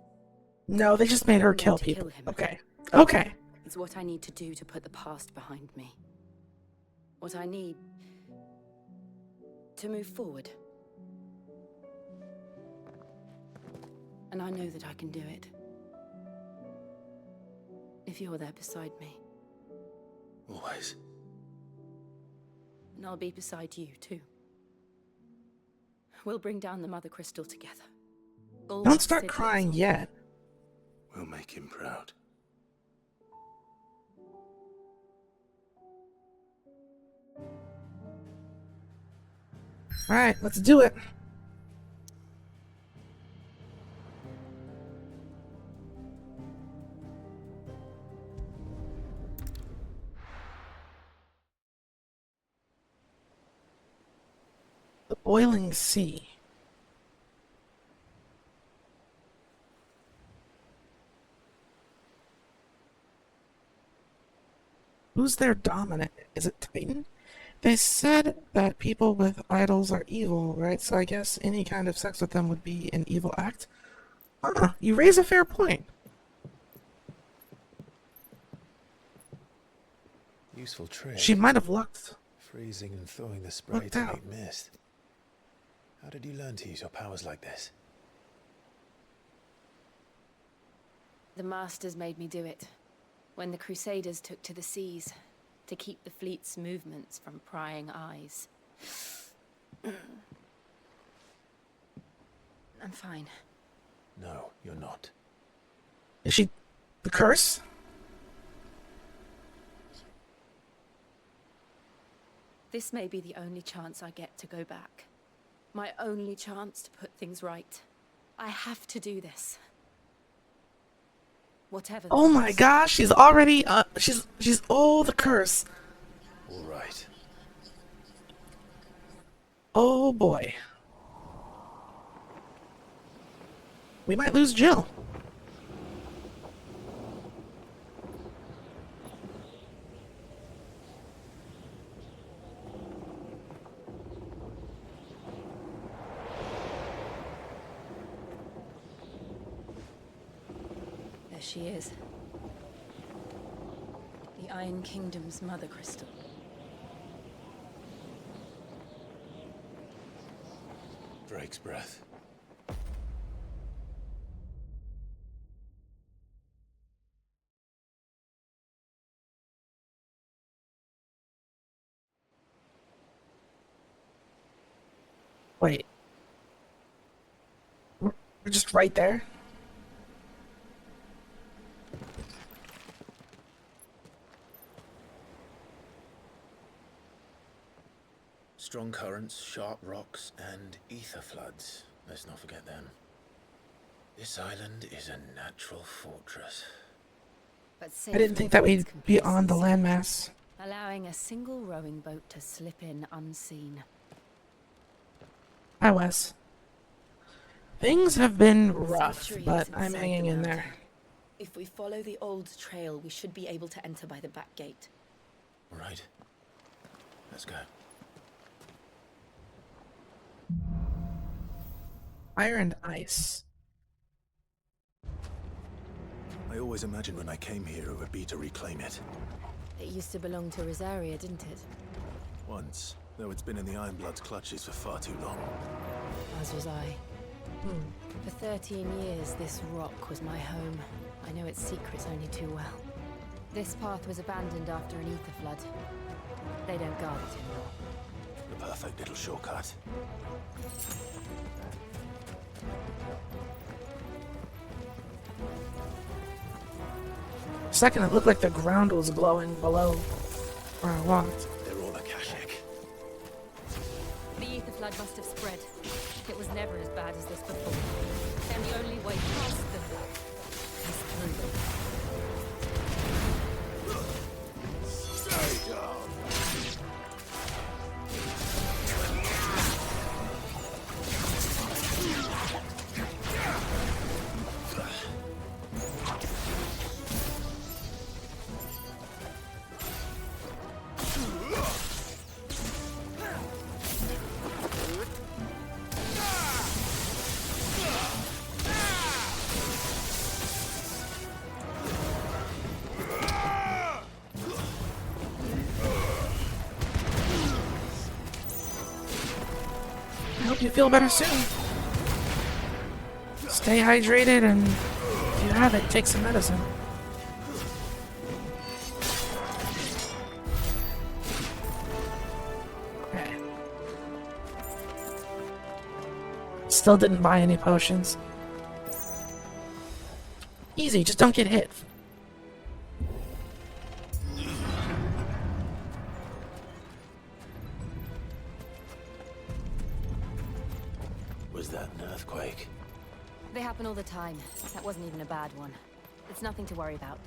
[SPEAKER 1] No, they just made her kill
[SPEAKER 9] To
[SPEAKER 1] people.
[SPEAKER 9] kill him.
[SPEAKER 1] Okay. Okay.
[SPEAKER 9] It's what I need to do to put the past behind me. What I need to move forward. And I know that I can do it. If you're there beside me.
[SPEAKER 2] Always.
[SPEAKER 9] And I'll be beside you, too. We'll bring down the Mother Crystal together. All
[SPEAKER 1] Don't
[SPEAKER 9] of
[SPEAKER 1] start
[SPEAKER 9] Sid
[SPEAKER 1] crying
[SPEAKER 9] Little's-
[SPEAKER 1] yet.
[SPEAKER 2] We'll make him proud.
[SPEAKER 1] Alright, let's do it. The Boiling Sea. Who's their dominant? Is it Titan? They said that people with idols are evil, right? So I guess any kind of sex with them would be an evil act. You raise a fair point.
[SPEAKER 2] Useful trick.
[SPEAKER 1] She might have lucked.
[SPEAKER 2] Freezing and thawing the spray
[SPEAKER 1] Looked
[SPEAKER 2] to
[SPEAKER 1] out.
[SPEAKER 2] make mist. How did you learn to use your powers like this?
[SPEAKER 9] The Masters made me do it. When the Crusaders took to the seas, to keep the fleet's movements from prying eyes. I'm fine.
[SPEAKER 2] No, you're not.
[SPEAKER 1] Is she the curse?
[SPEAKER 9] This may be the only chance I get to go back. My only chance to put things right. I have to do this. Whatever. the
[SPEAKER 1] Oh my
[SPEAKER 9] cost.
[SPEAKER 1] gosh, she's already she's the curse.
[SPEAKER 2] All right.
[SPEAKER 1] Oh boy. We might lose Jill.
[SPEAKER 9] she is. The Iron Kingdom's mother crystal.
[SPEAKER 2] Drake's breath.
[SPEAKER 1] Wait. We're just right there?
[SPEAKER 2] Strong currents, sharp rocks, and ether floods. Let's not forget them. This island is a natural fortress.
[SPEAKER 9] But
[SPEAKER 1] I didn't think that we'd be on the landmass.
[SPEAKER 9] allowing a single rowing boat to slip in unseen.
[SPEAKER 1] Hi, Wes. Things have been rough,
[SPEAKER 10] Sanctuary
[SPEAKER 1] but
[SPEAKER 10] is
[SPEAKER 1] I'm
[SPEAKER 10] inside
[SPEAKER 1] hanging
[SPEAKER 10] the
[SPEAKER 1] in
[SPEAKER 10] mountain.
[SPEAKER 1] there.
[SPEAKER 10] If we follow the old trail, we should be able to enter by the back gate.
[SPEAKER 2] All right. Let's go.
[SPEAKER 1] Fire and ice.
[SPEAKER 2] I always imagined when I came here it would be to reclaim it.
[SPEAKER 9] It used to belong to Rosaria, didn't it?
[SPEAKER 2] Once, though it's been in the Ironblood's clutches for far too long.
[SPEAKER 9] As was I. For 13 years, this rock was my home. I know its secrets only too well. This path was abandoned after an ether flood. They don't guard it anymore.
[SPEAKER 2] The perfect little shortcut.
[SPEAKER 1] For a second, it looked like the ground was glowing below where I walked.
[SPEAKER 2] They're all Akashic.
[SPEAKER 9] The ether flood must have spread. It was never as bad as this before. And the only way past them is through them.
[SPEAKER 2] Stay down.
[SPEAKER 1] I hope you feel better soon. Stay hydrated, and if you have it, take some medicine. Okay. Still didn't buy any potions. Easy, just don't get hit.
[SPEAKER 2] Was that an earthquake?
[SPEAKER 9] They happen all the time. That wasn't even a bad one. It's nothing to worry about.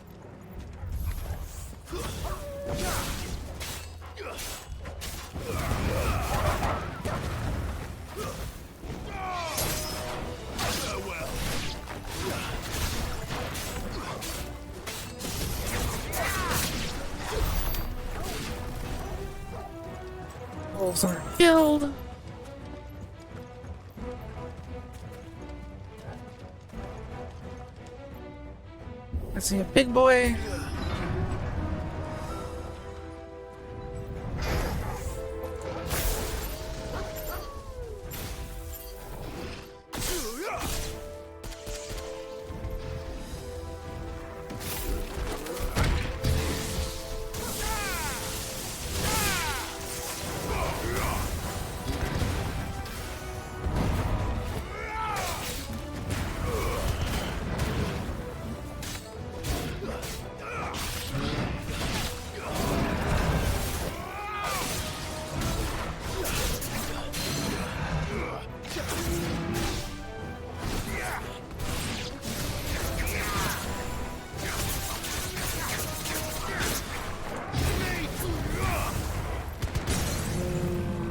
[SPEAKER 1] Wolves are killed. I see a big boy.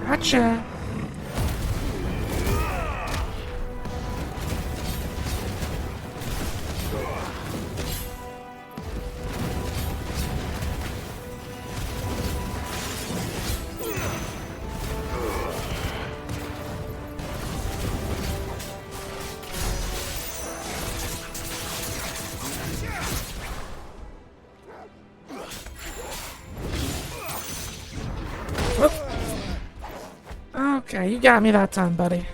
[SPEAKER 1] Gotcha. Okay, you got me that time, buddy.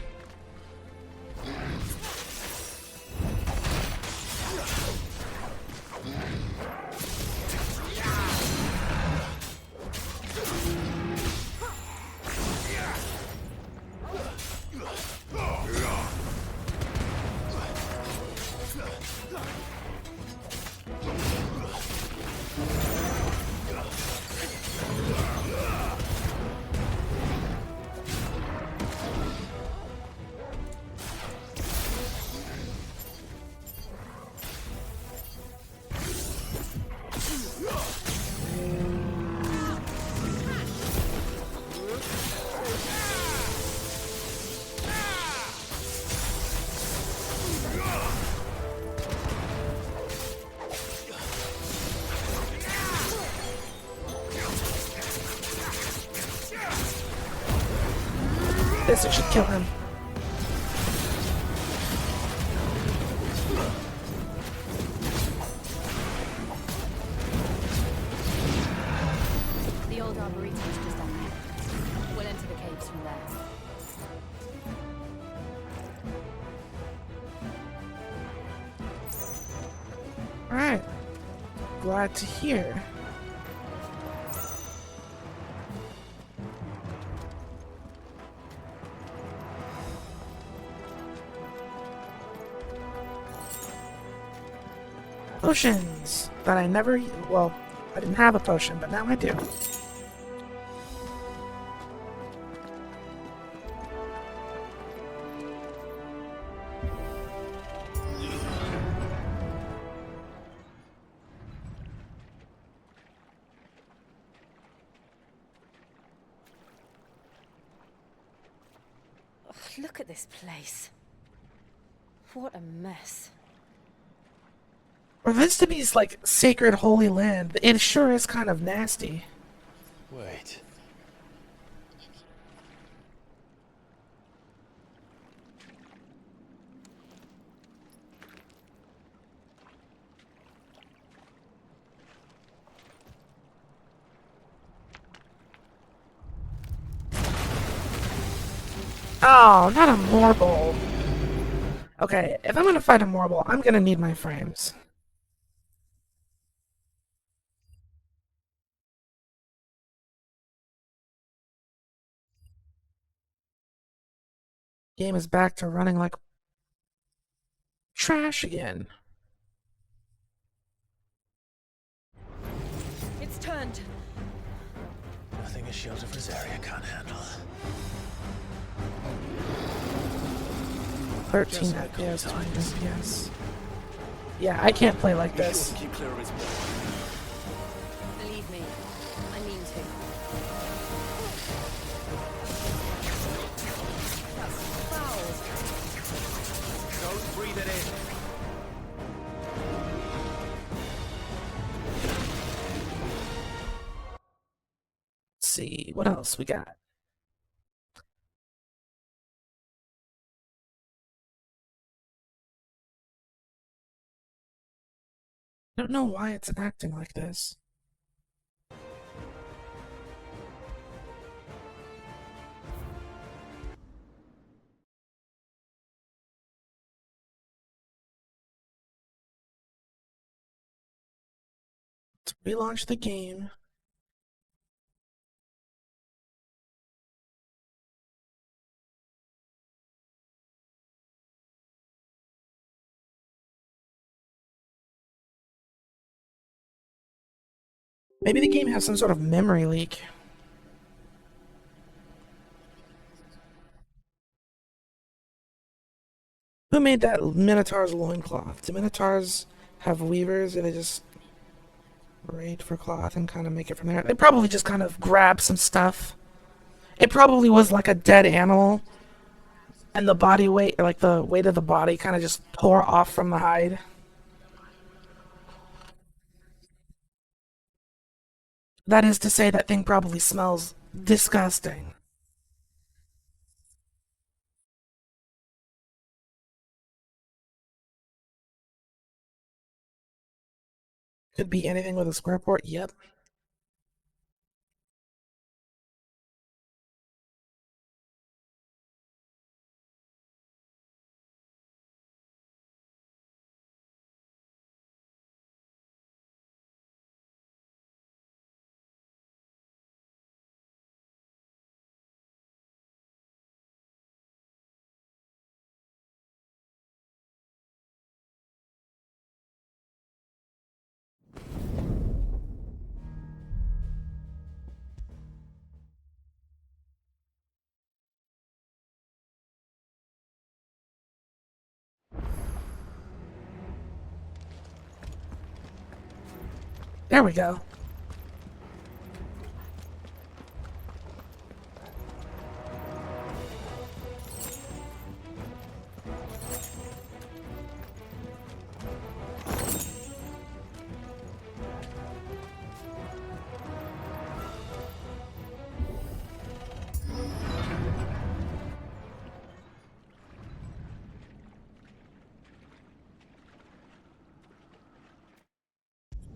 [SPEAKER 1] This should kill him.
[SPEAKER 9] The old arboretum is just up there. We'll enter the caves from there.
[SPEAKER 1] Alright. Glad to hear. Potions that I never, well, I didn't have a potion, but now I do.
[SPEAKER 9] Ugh, look at this place. What a mess.
[SPEAKER 1] For this to be like sacred holy land, it sure is kind of nasty.
[SPEAKER 2] Wait.
[SPEAKER 1] Oh, not a Morble. Okay, if I'm gonna fight a Morble, I'm gonna need my frames. Game is back to running like trash again.
[SPEAKER 10] It's turned.
[SPEAKER 2] Nothing a shield of Rosaria can't handle.
[SPEAKER 1] 13 FPS, 20 FPS. Yeah, I can't play like this.
[SPEAKER 8] Keep clear of his body.
[SPEAKER 9] Believe me, I mean to. That's foul.
[SPEAKER 8] Don't breathe it in.
[SPEAKER 1] Let's see, what else we got? I don't know why it's acting like this. Let's relaunch the game. Maybe the game has some sort of memory leak. Who made that Minotaur's loincloth? Do Minotaurs have weavers? Do they just raid for cloth and kind of make it from there? They probably just kind of grab some stuff. It probably was like a dead animal, and the body weight, like the weight of the body, kind of just tore off from the hide. That is to say, that thing probably smells disgusting. Could be anything with a square port, yep. There we go.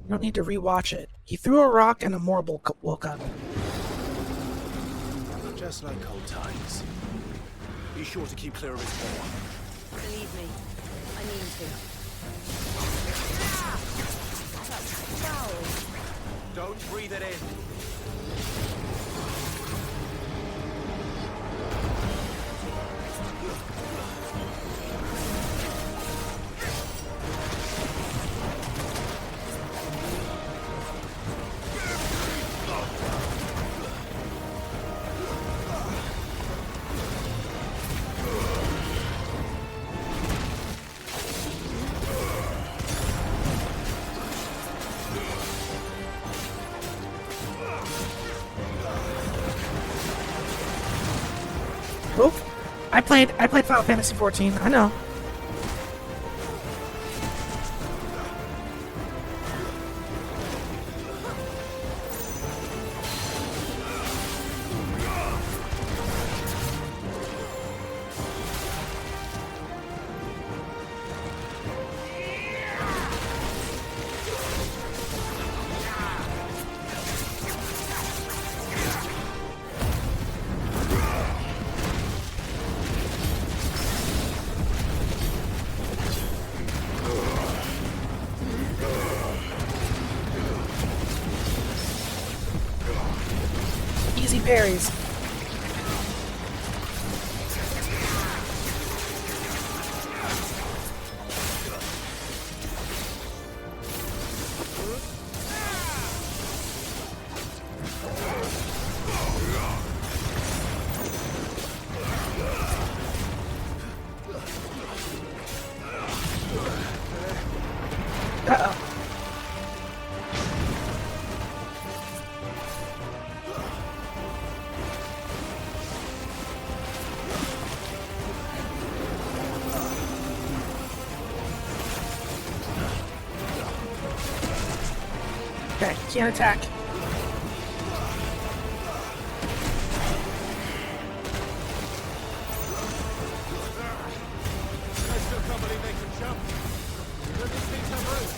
[SPEAKER 1] You don't need to rewatch it. He threw a rock and a Morble woke up.
[SPEAKER 2] Just like old times.
[SPEAKER 8] Be sure to keep clear of his paw.
[SPEAKER 10] Believe me, I mean to.
[SPEAKER 8] Don't breathe it in.
[SPEAKER 1] Oh, I played Final Fantasy 14. I know. Easy parries. Uh-oh. Okay, can't attack.
[SPEAKER 8] I still can't believe they can jump. But these things have roots.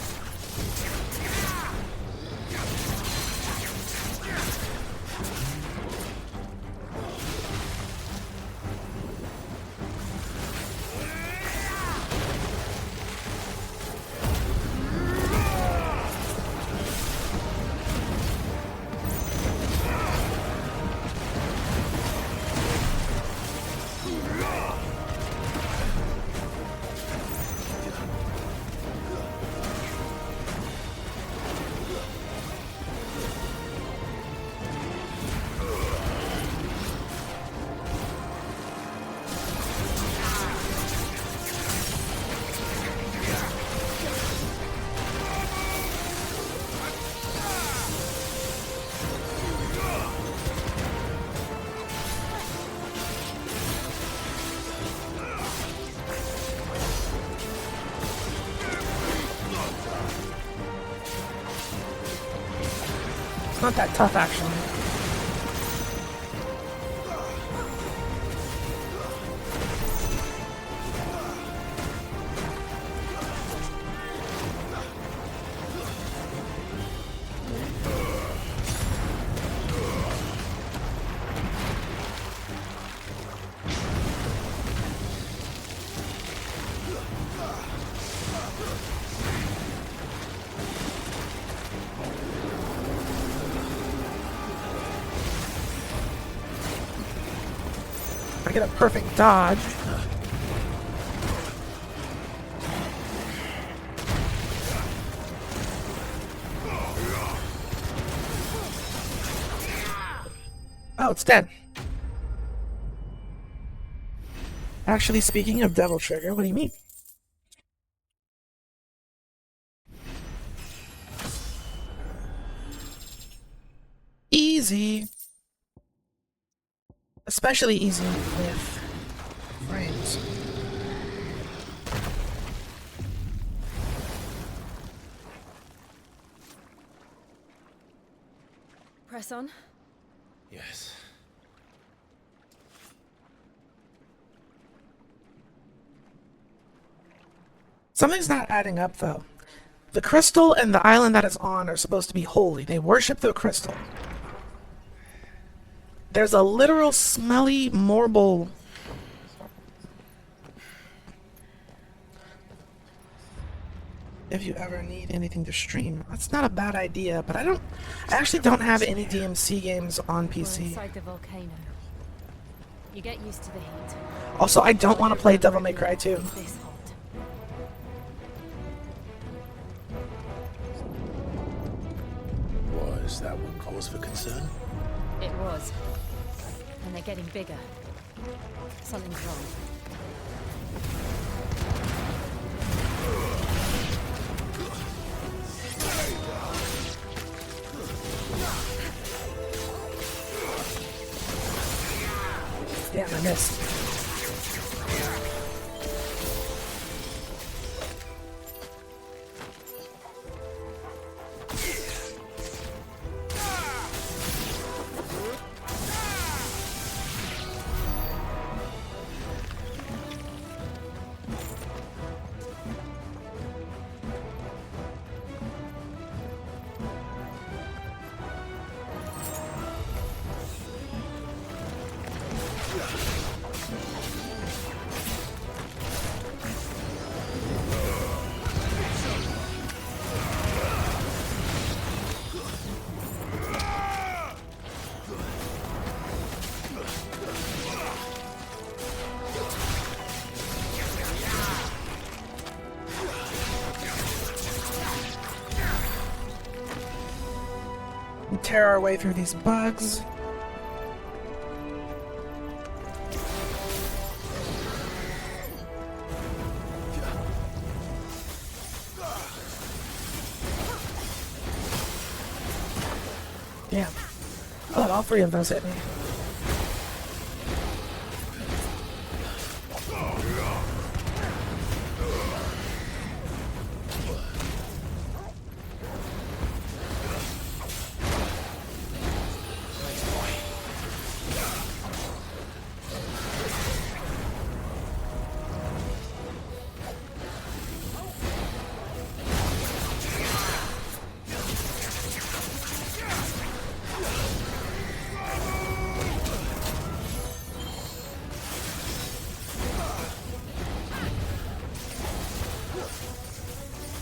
[SPEAKER 1] It's not that tough, actually. I get a perfect dodge. Oh, it's dead. Actually, speaking of Devil Trigger, what do you mean? easy. Especially easy with frames.
[SPEAKER 9] Press on.
[SPEAKER 2] Yes.
[SPEAKER 1] Something's not adding up, though. The crystal and the island that it's on are supposed to be holy. They worship the crystal. There's a literal smelly marble. If you ever need anything to stream, that's not a bad idea. But I actually don't have any DMC games on
[SPEAKER 9] We're
[SPEAKER 1] PC.
[SPEAKER 9] inside the volcano. You get used to the heat.
[SPEAKER 1] Also, I don't want to play Devil May Cry 2.
[SPEAKER 9] This hot.
[SPEAKER 2] Was that one cause for concern?
[SPEAKER 9] It was. And they're getting bigger. Something's wrong.
[SPEAKER 1] Damn, I missed. Tear our way through these bugs. Damn. I let all three of those hit me.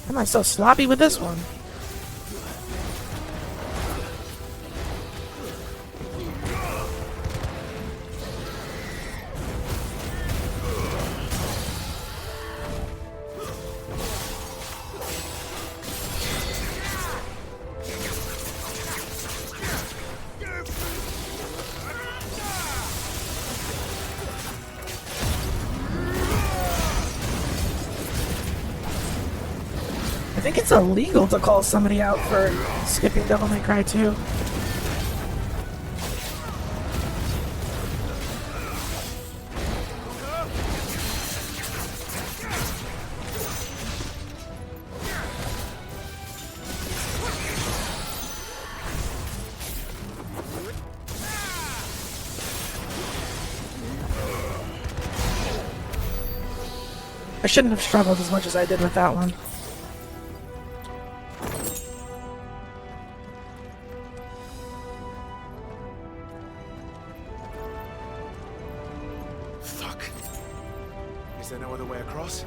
[SPEAKER 1] Am I so sloppy with this one? I think it's illegal to call somebody out for skipping Devil May Cry 2. I shouldn't have struggled as much as I did with that one.
[SPEAKER 11] Fuck. Is there no other way across?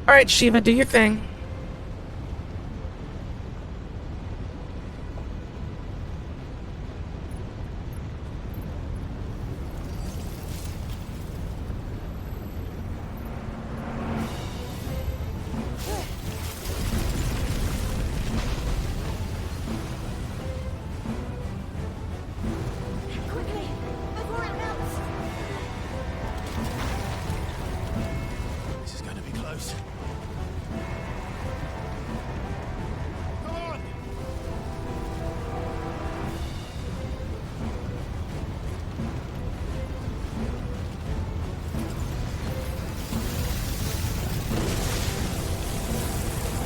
[SPEAKER 1] Alright, Shiva, do your thing.
[SPEAKER 9] Quickly! Before it melts!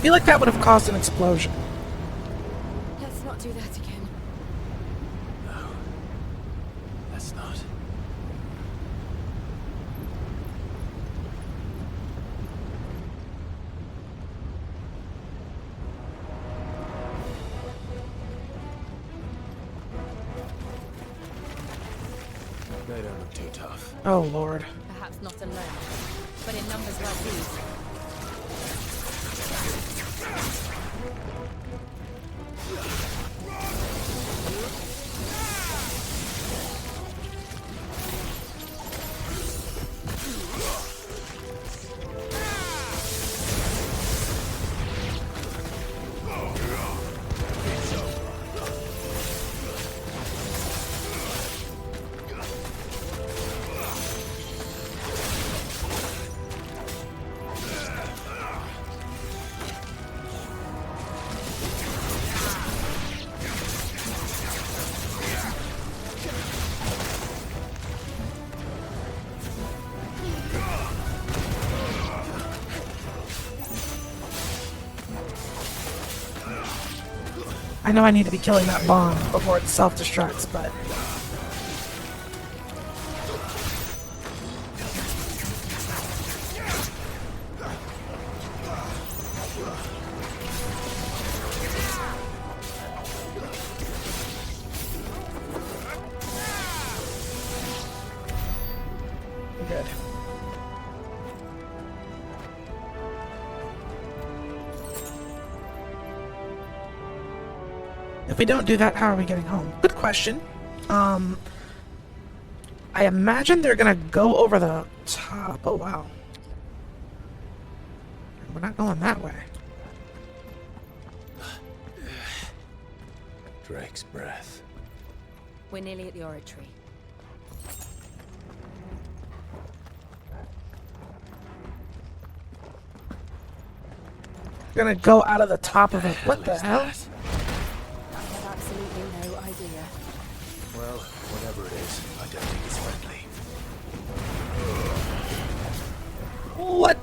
[SPEAKER 1] feel like that would have caused an explosion.
[SPEAKER 9] Let's not do that again.
[SPEAKER 2] No. Let's not. They don't look too tough.
[SPEAKER 1] Oh, Lord.
[SPEAKER 9] Perhaps not alone, but in numbers like these.
[SPEAKER 1] I know I need to be killing that bomb before it self-destructs, but... Good. If we don't do that, how are we getting home? Good question. I imagine they're gonna go over the top. Oh, wow. We're not going that way.
[SPEAKER 2] Drake's breath.
[SPEAKER 9] We're nearly at the oratory.
[SPEAKER 1] We're gonna go out of the top of it. What the hell?
[SPEAKER 9] I have absolutely no idea.
[SPEAKER 2] Well, whatever it is, I don't think it's friendly.
[SPEAKER 1] What?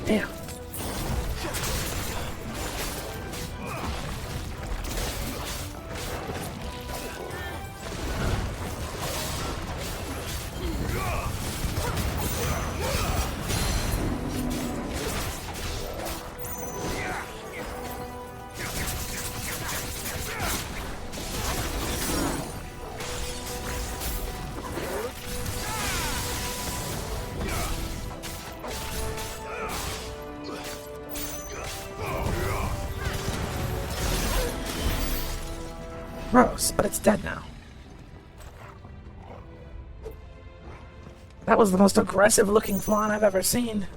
[SPEAKER 1] Damn. Gross, but it's dead now. That was the most aggressive looking Flan I've ever seen.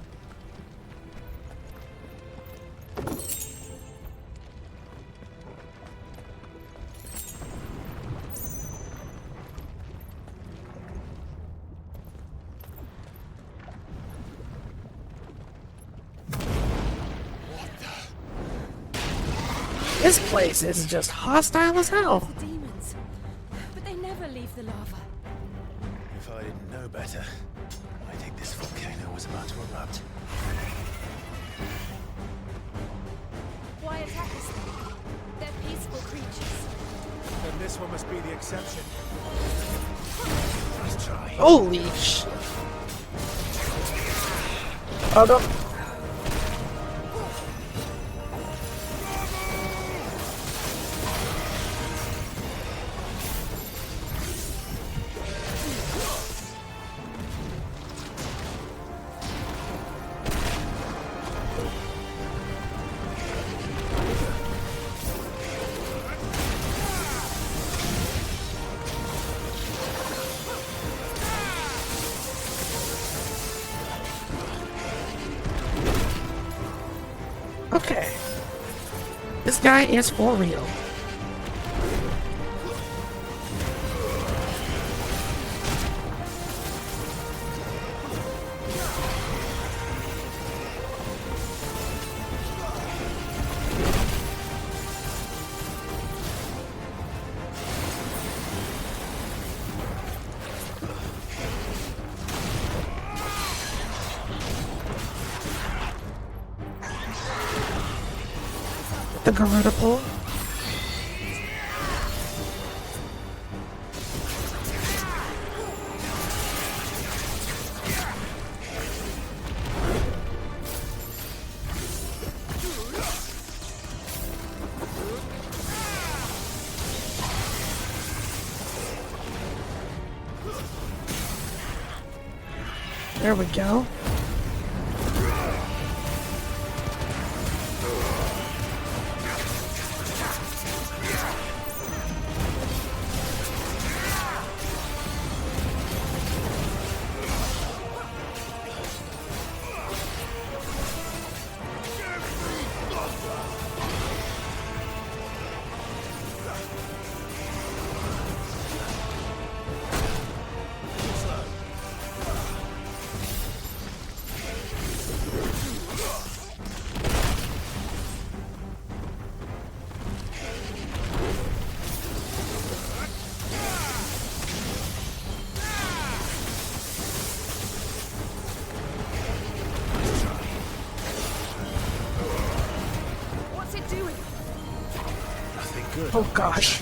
[SPEAKER 1] This place is just hostile as hell.
[SPEAKER 9] The demons. But they never leave the lava.
[SPEAKER 2] If I didn't know better, I think this volcano was about to erupt.
[SPEAKER 9] Why attack us then? They're peaceful creatures.
[SPEAKER 11] Then this one must be the exception.
[SPEAKER 2] Nice try.
[SPEAKER 1] Holy sh... Oh, don't... guy is for real. The Garuda pull. There we go. Oh gosh.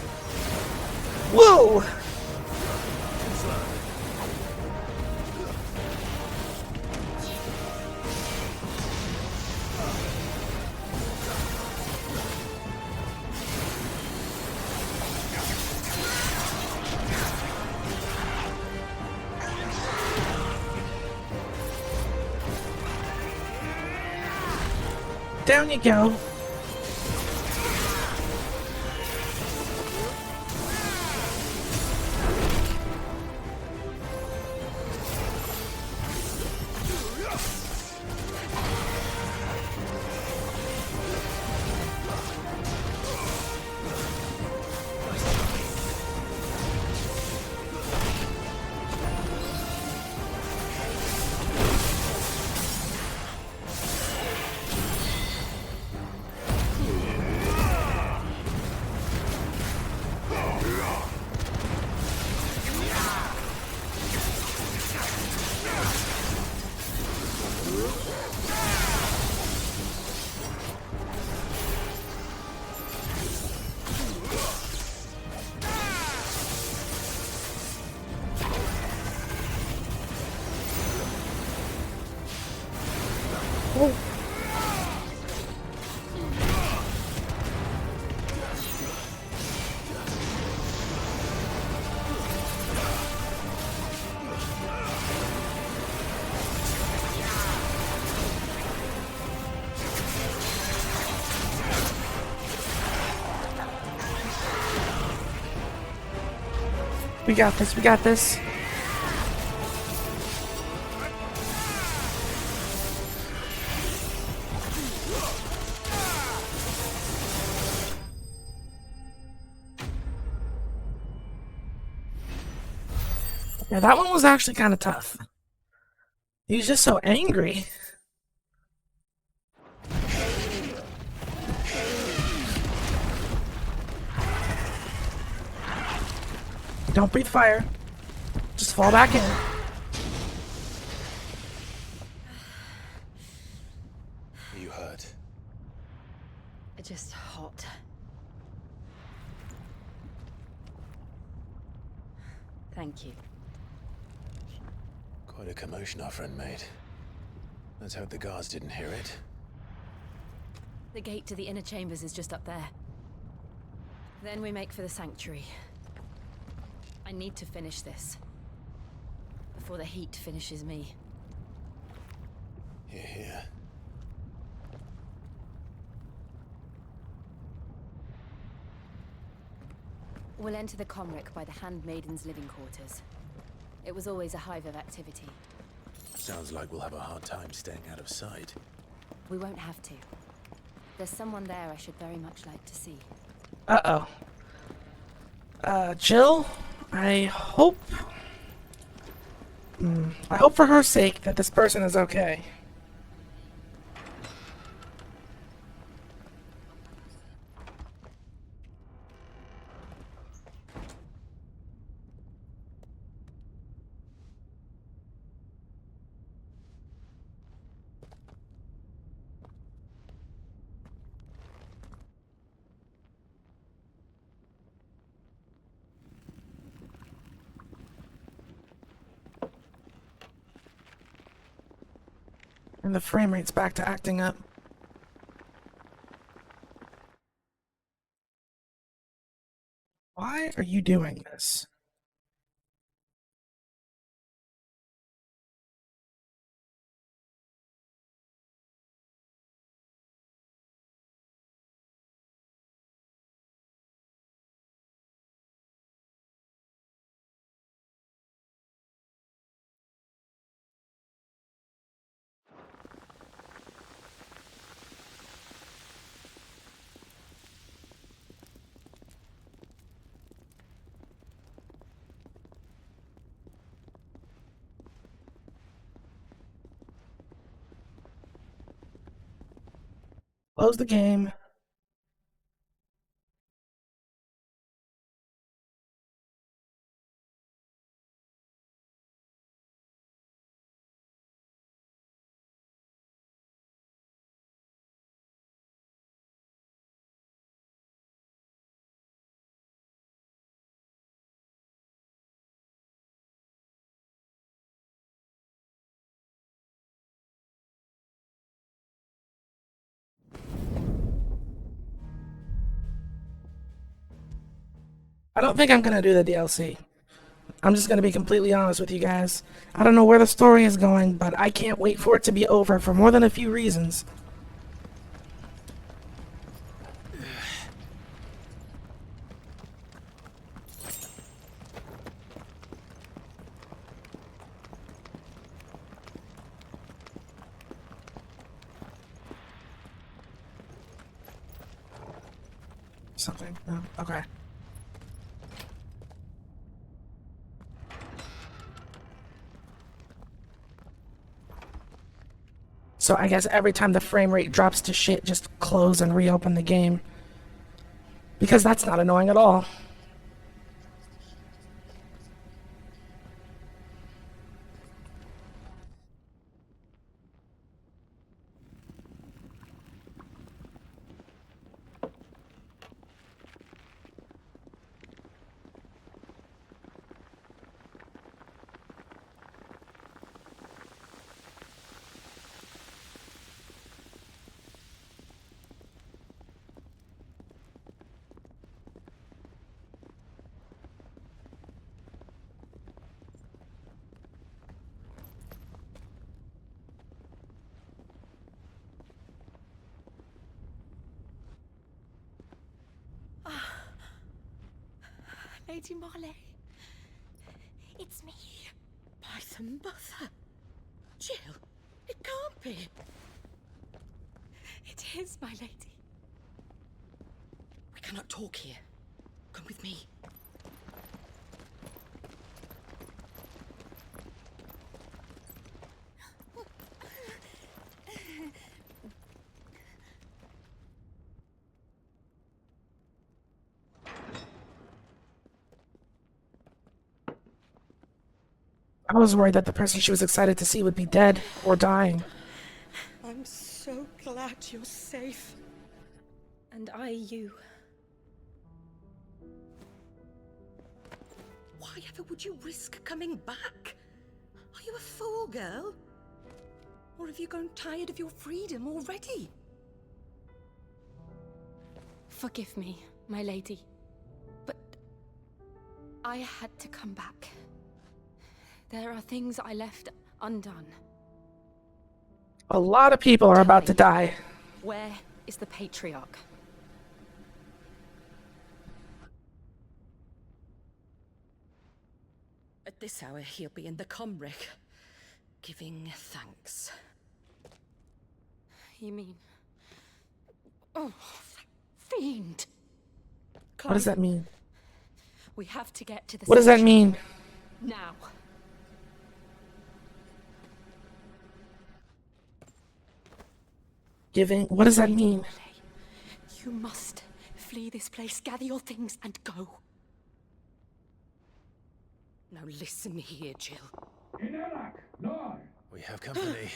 [SPEAKER 1] Whoa! Down you go. Oh. We got this, we got this. Yeah, that one was actually kind of tough. He was just so angry. Don't breathe fire. Just fall back in.
[SPEAKER 2] Are you hurt?
[SPEAKER 9] Just hot. Thank you.
[SPEAKER 2] Quite a commotion our friend made. Let's hope the guards didn't hear it.
[SPEAKER 9] The gate to the inner chambers is just up there. Then we make for the sanctuary. I need to finish this. Before the heat finishes me.
[SPEAKER 2] Hear, hear.
[SPEAKER 9] We'll enter the Comric by the Handmaiden's living quarters. It was always a hive of activity.
[SPEAKER 2] Sounds like we'll have a hard time staying out of sight.
[SPEAKER 9] We won't have to. There's someone there I should very much like to see.
[SPEAKER 1] Uh-oh. Jill, I hope for her sake that this person is okay. And the frame rate's back to acting up. Why are you doing this? Close the game. I don't think I'm gonna do the DLC. I'm just gonna be completely honest with you guys. I don't know where the story is going, but I can't wait for it to be over for more than a few reasons. Something. No. Okay. So I guess every time the frame rate drops to shit, just close and reopen the game. Because that's not annoying at all.
[SPEAKER 10] Lady Marley. It's me. By the mother. Jill, it can't be. It is, my lady. We cannot talk here. Come with me.
[SPEAKER 1] I was worried that the person she was excited to see would be dead or dying.
[SPEAKER 10] I'm so glad you're safe. And I you. Why ever would you risk coming back? Are you a fool, girl? Or have you grown tired of your freedom already?
[SPEAKER 9] Forgive me, my lady. But I had to come back. There are things I left undone.
[SPEAKER 1] A lot of people are about to die.
[SPEAKER 9] Where is the Patriarch?
[SPEAKER 10] At this hour, he'll be in the Comric, giving thanks.
[SPEAKER 9] You mean...
[SPEAKER 10] Oh, fiend!
[SPEAKER 1] What does that mean?
[SPEAKER 10] We have to get to the
[SPEAKER 1] What does that
[SPEAKER 10] station.
[SPEAKER 1] mean?
[SPEAKER 10] Now.
[SPEAKER 1] Giving? What does that mean?
[SPEAKER 10] You must flee this place, gather your things, and go. Now listen here, Jill.
[SPEAKER 2] We have company.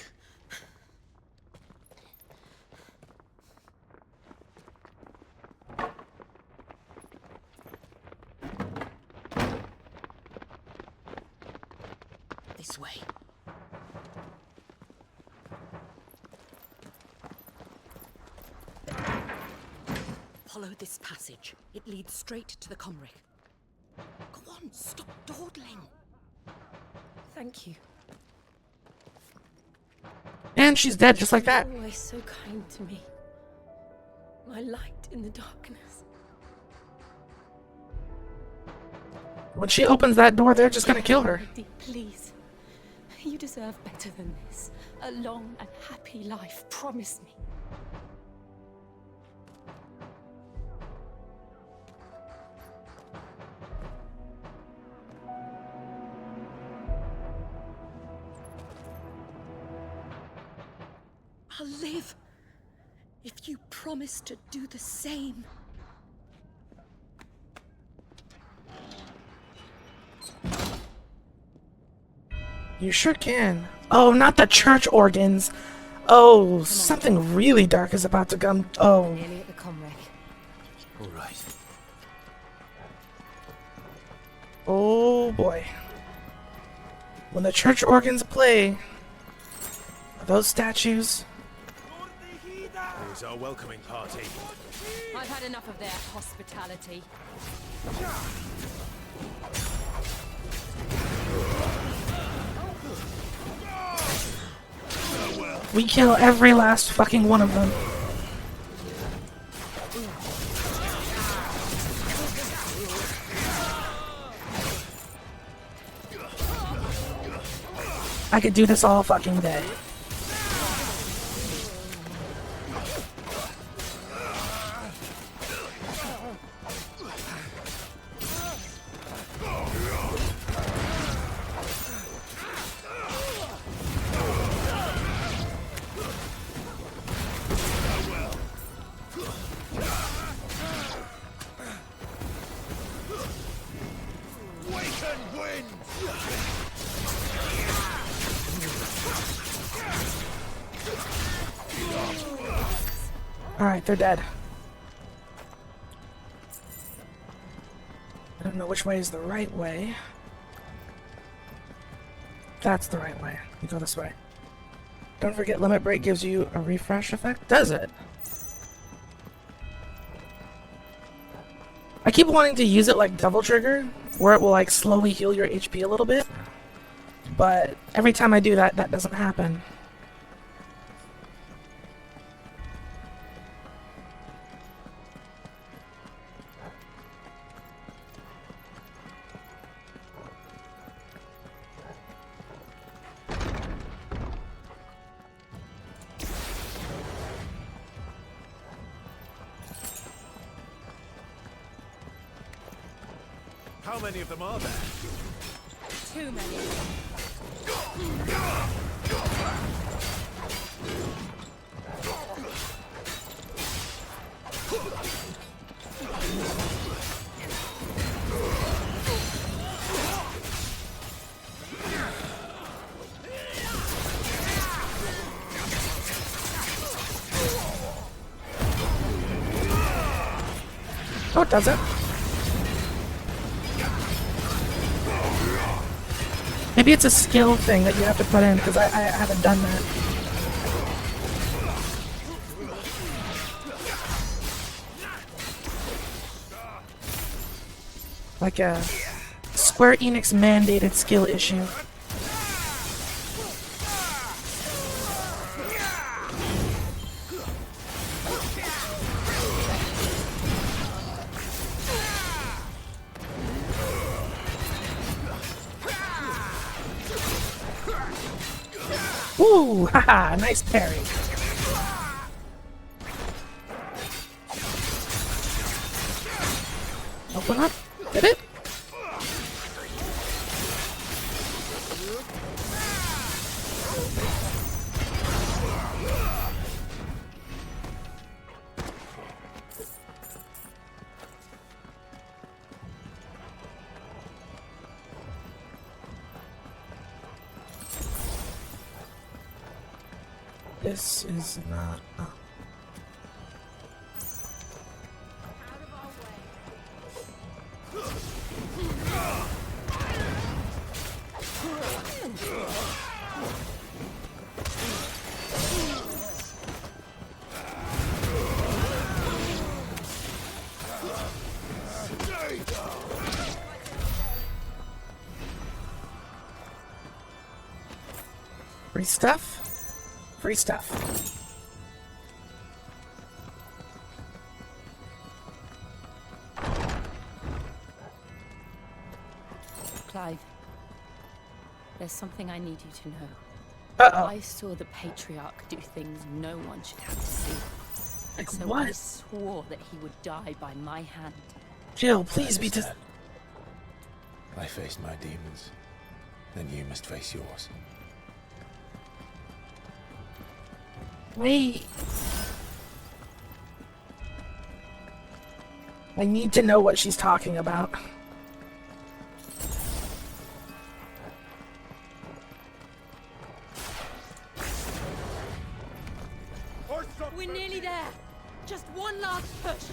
[SPEAKER 10] This way. Follow this passage. It leads straight to the Comric. Go on, stop dawdling.
[SPEAKER 9] Thank you.
[SPEAKER 1] And she's dead just like that.
[SPEAKER 9] You're always so kind to me. My light in the darkness.
[SPEAKER 1] When she opens that door, they're just gonna kill her.
[SPEAKER 10] Lady, please. You deserve better than this. A long and happy life. Promise me. I'll live if you promise to do the same.
[SPEAKER 1] You sure can. Oh, not the church organs. Oh, something really dark is about to come. Oh.
[SPEAKER 9] Nearly at the Comric.
[SPEAKER 2] All right.
[SPEAKER 1] Oh boy. When the church organs play, those statues.
[SPEAKER 11] There's our welcoming party.
[SPEAKER 10] I've had enough of their hospitality.
[SPEAKER 1] We kill every last fucking one of them. I could do this all fucking day. Alright, they're dead. I don't know which way is the right way. That's the right way. You go this way. Don't forget Limit Break gives you a refresh effect. Does it? I keep wanting to use it like Double Trigger, where it will like slowly heal your HP a little bit. But every time I do that, that doesn't happen.
[SPEAKER 11] How many of them are there?
[SPEAKER 10] Too many.
[SPEAKER 1] Oh, it doesn't. Maybe it's a skill thing that you have to put in, because I haven't done that. Like a Square Enix mandated skill issue. Ooh, haha, nice parry. Open up. Did it? This is not. Oh. Free stuff? Free stuff.
[SPEAKER 9] Clive, there's something I need you to know.
[SPEAKER 1] Uh-oh.
[SPEAKER 9] I saw the Patriarch do things no one should have to see.
[SPEAKER 1] Like
[SPEAKER 9] So
[SPEAKER 1] what?
[SPEAKER 9] I swore that he would die by my hand.
[SPEAKER 1] Jill, please be just.
[SPEAKER 2] I faced my demons. Then you must face yours.
[SPEAKER 1] Wait. I need to know what she's talking about.
[SPEAKER 9] We're nearly there. Just one last push.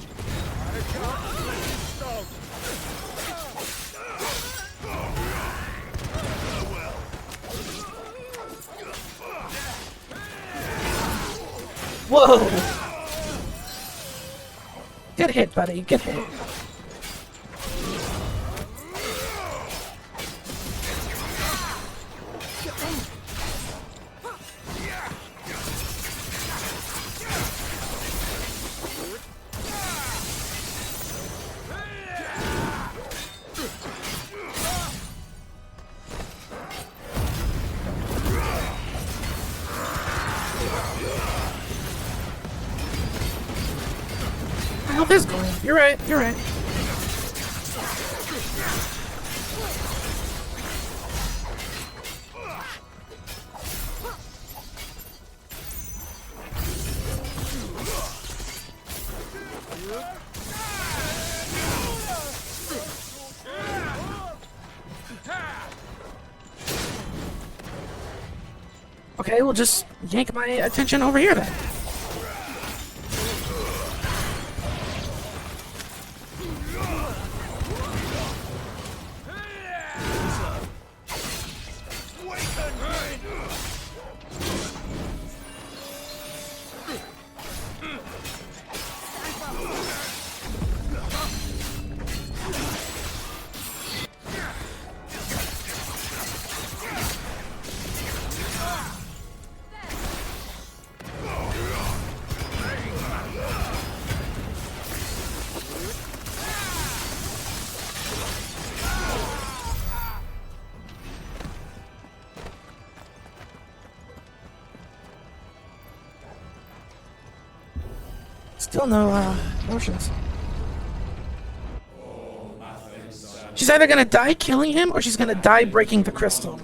[SPEAKER 1] Whoa! Get hit, buddy. Get hit. How this going? You're right. You're right. Okay, we'll just yank my attention over here then. Still no motions. She's either gonna die killing him or she's gonna die breaking the crystal.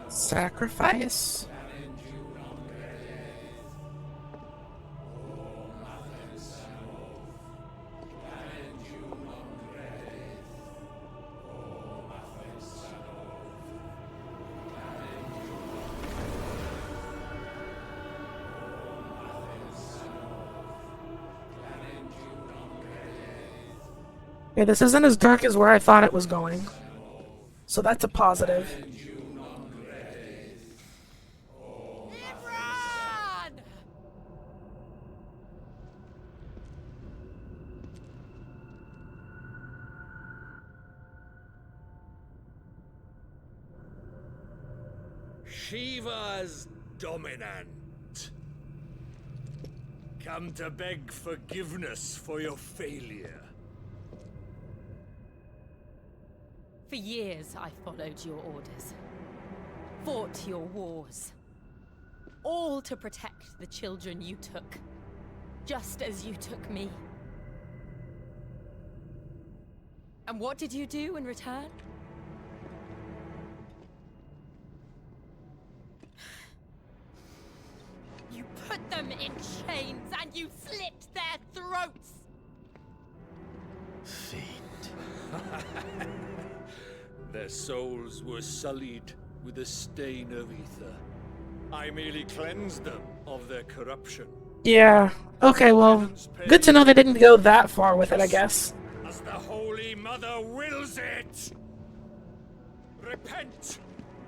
[SPEAKER 1] Sacrifice? Okay, this isn't as dark as where I thought it was going. So that's a positive.
[SPEAKER 12] Shiva's dominant. Come to beg forgiveness for your failure.
[SPEAKER 13] For years, I followed your orders. Fought your wars. All to protect the children you took. Just as you took me. And what did you do in return? You put them in chains and you slit their throats!
[SPEAKER 2] Fiend.
[SPEAKER 12] Their souls were sullied with a stain of ether. I merely cleansed them of their corruption.
[SPEAKER 1] Yeah. Okay, well, good to know they didn't go that far with it, I guess.
[SPEAKER 12] As the Holy Mother wills it! Repent,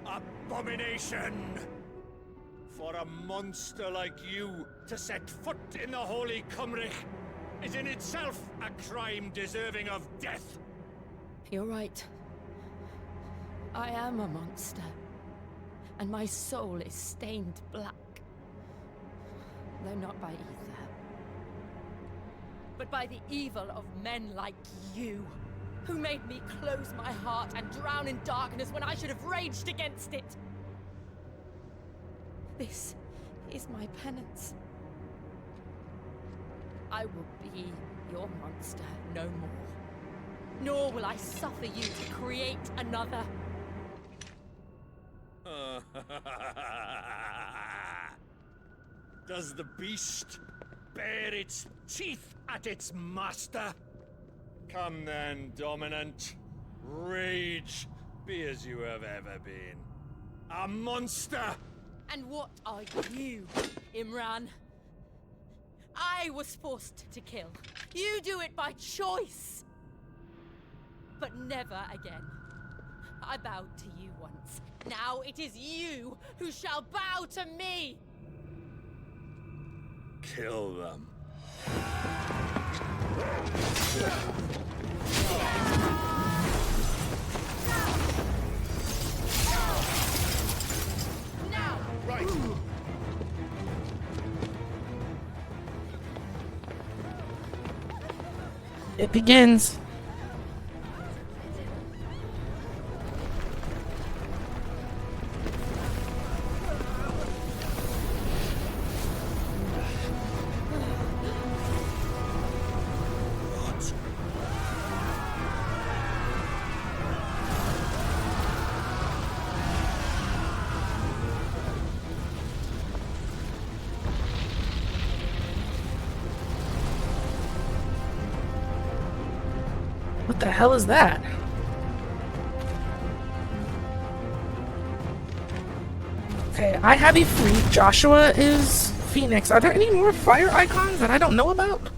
[SPEAKER 12] abomination! For a monster like you to set foot in the Holy Cymric is in itself a crime deserving of death.
[SPEAKER 13] You're right. I am a monster. And my soul is stained black. Though not by ether. But by the evil of men like you, who made me close my heart and drown in darkness when I should have raged against it. This is my penance. I will be your monster no more. Nor will I suffer you to create another.
[SPEAKER 12] Does the beast bare its teeth at its master? Come then, dominant. Rage, be as you have ever been. A monster!
[SPEAKER 13] And what are you, Imran? I was forced to kill. You do it by choice. But never again. I bowed to you once. Now it is you who shall bow to me!
[SPEAKER 12] Kill them.
[SPEAKER 13] Now!
[SPEAKER 12] Right!
[SPEAKER 1] It begins. What the hell is that? Okay, I have you free. Joshua is Phoenix. Are there any more fire icons that I don't know about?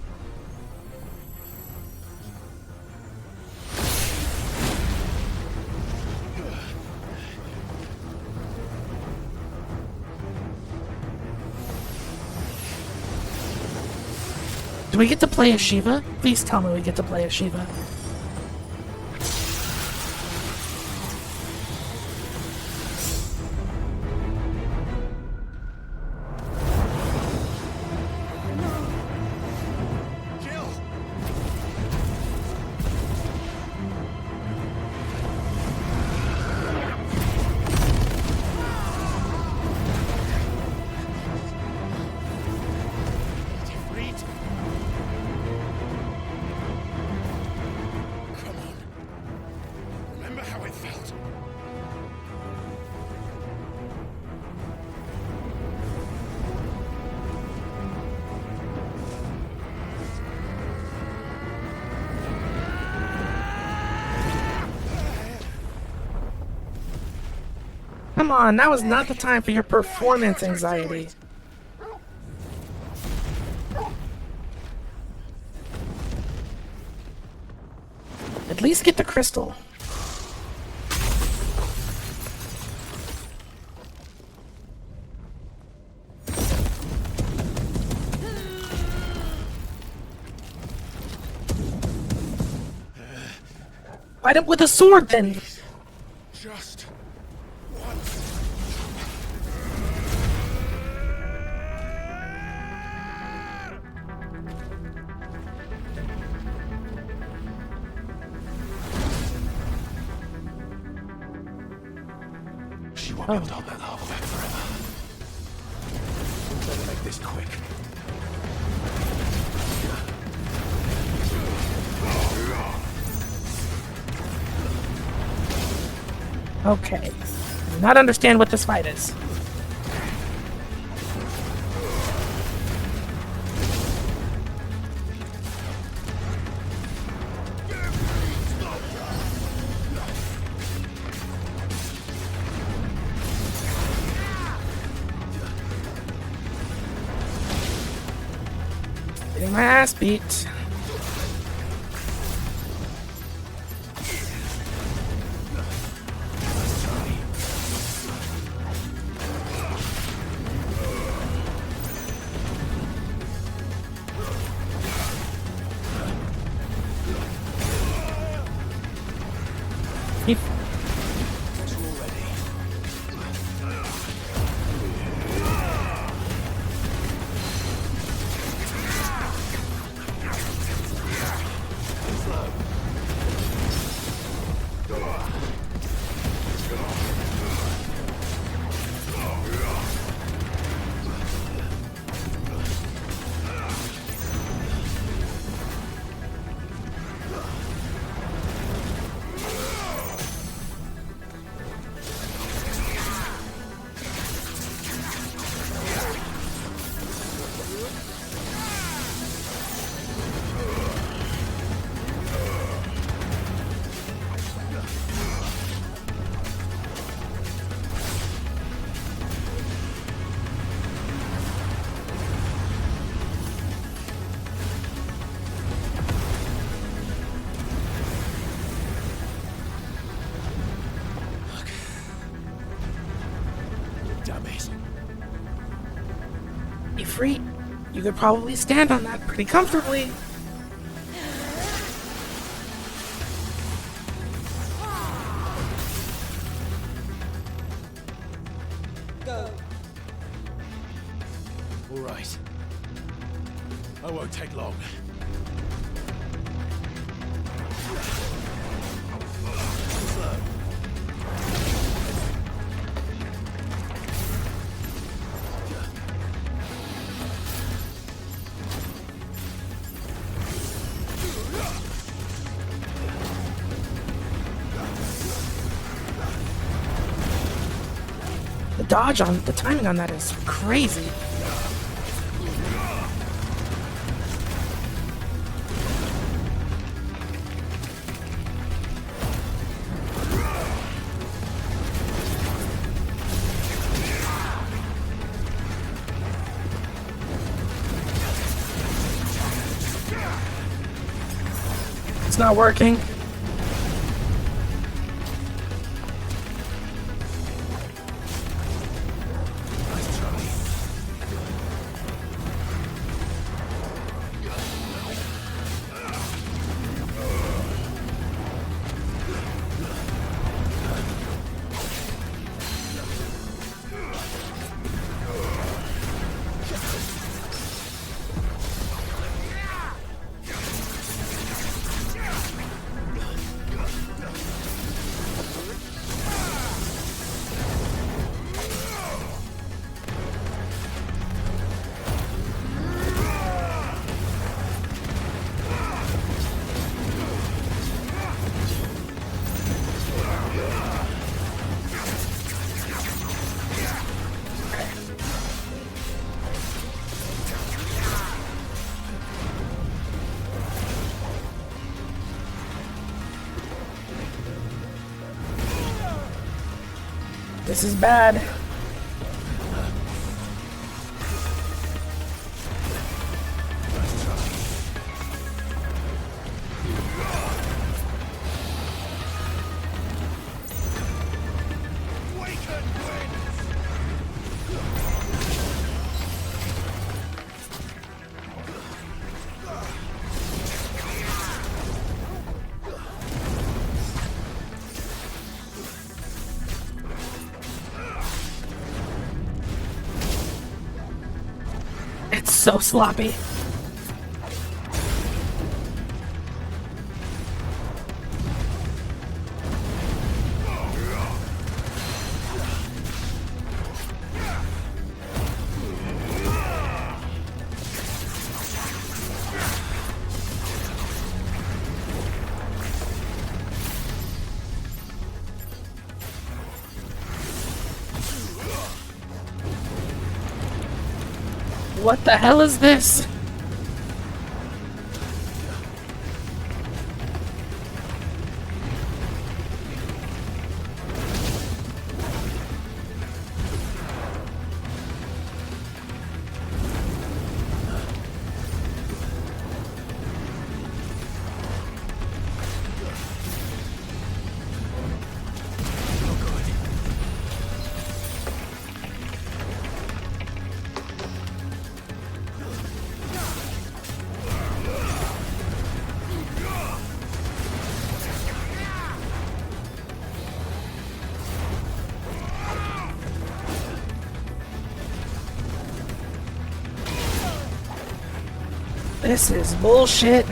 [SPEAKER 1] Do we get to play as Shiva? Please tell me we get to play as Shiva. Come on, now is not the time for your performance anxiety. At least get the crystal. Fight him with a sword then.
[SPEAKER 5] Just once. won't be able to hold that lava back forever. Better make this quick.
[SPEAKER 1] Okay. I do not understand what this fight is. Getting my ass beat. Keep. Ifrit, you could probably stand on that pretty comfortably.
[SPEAKER 10] Go.
[SPEAKER 5] All right. I won't take long.
[SPEAKER 1] The dodge on the timing on that is crazy. It's not working. This is bad. It's so sloppy. What the hell is this? This is bullshit.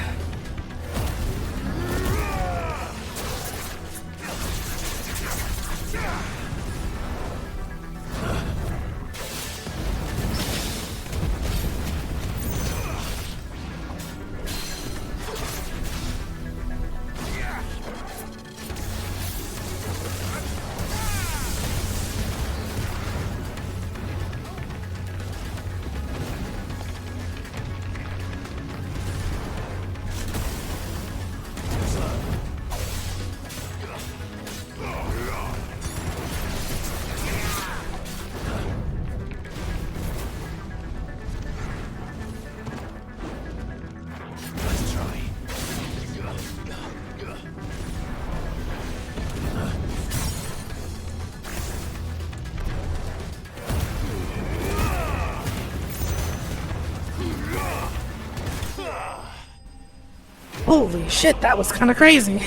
[SPEAKER 1] Holy shit, that was kind of crazy.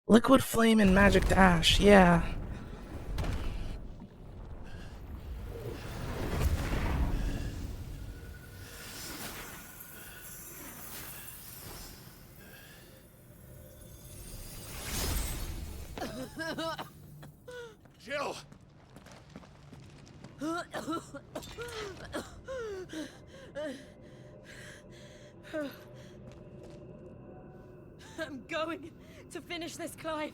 [SPEAKER 1] Liquid flame and magic dash, yeah.
[SPEAKER 12] Jill!
[SPEAKER 13] I'm going to finish this, Clive.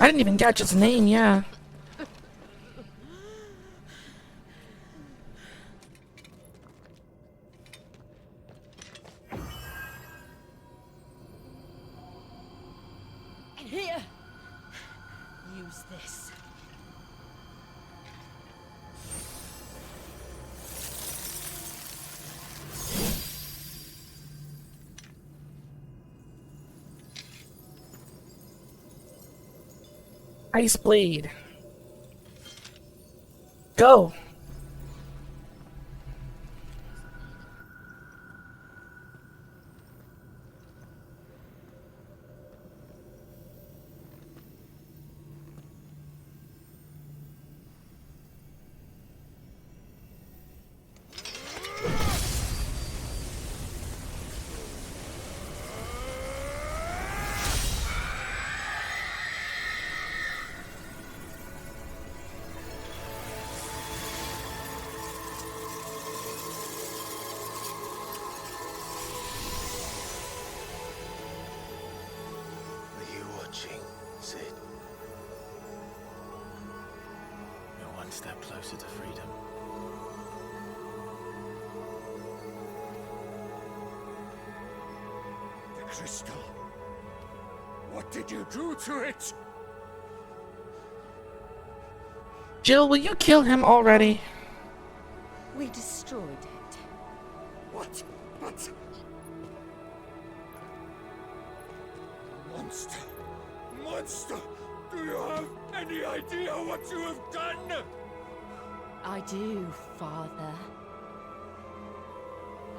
[SPEAKER 1] I didn't even catch its name, yeah.
[SPEAKER 13] Here. Use this.
[SPEAKER 1] Ice blade. Go.
[SPEAKER 2] Sid. You're one step closer to freedom.
[SPEAKER 12] The crystal. What did you do to it?
[SPEAKER 1] Jill, will you kill him already?
[SPEAKER 13] We destroyed it.
[SPEAKER 12] What? But... Monster! Monster! Do you have any idea what you have done?
[SPEAKER 13] I do, Father.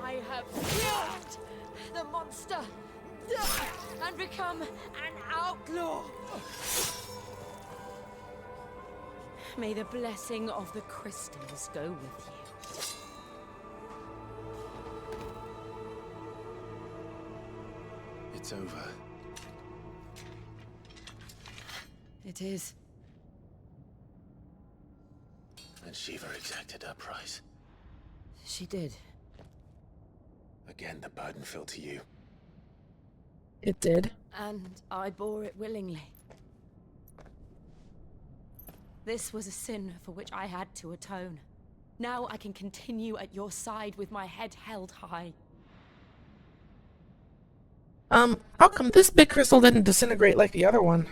[SPEAKER 13] I have killed the monster and become an outlaw. May the blessing of the crystals go with you.
[SPEAKER 2] It's over.
[SPEAKER 9] It is.
[SPEAKER 2] And Shiva exacted her price.
[SPEAKER 9] She did.
[SPEAKER 2] Again, the burden fell to you.
[SPEAKER 1] It did.
[SPEAKER 9] And I bore it willingly.
[SPEAKER 13] This was a sin for which I had to atone. Now I can continue at your side with my head held high.
[SPEAKER 1] How come this big crystal didn't disintegrate like the other one?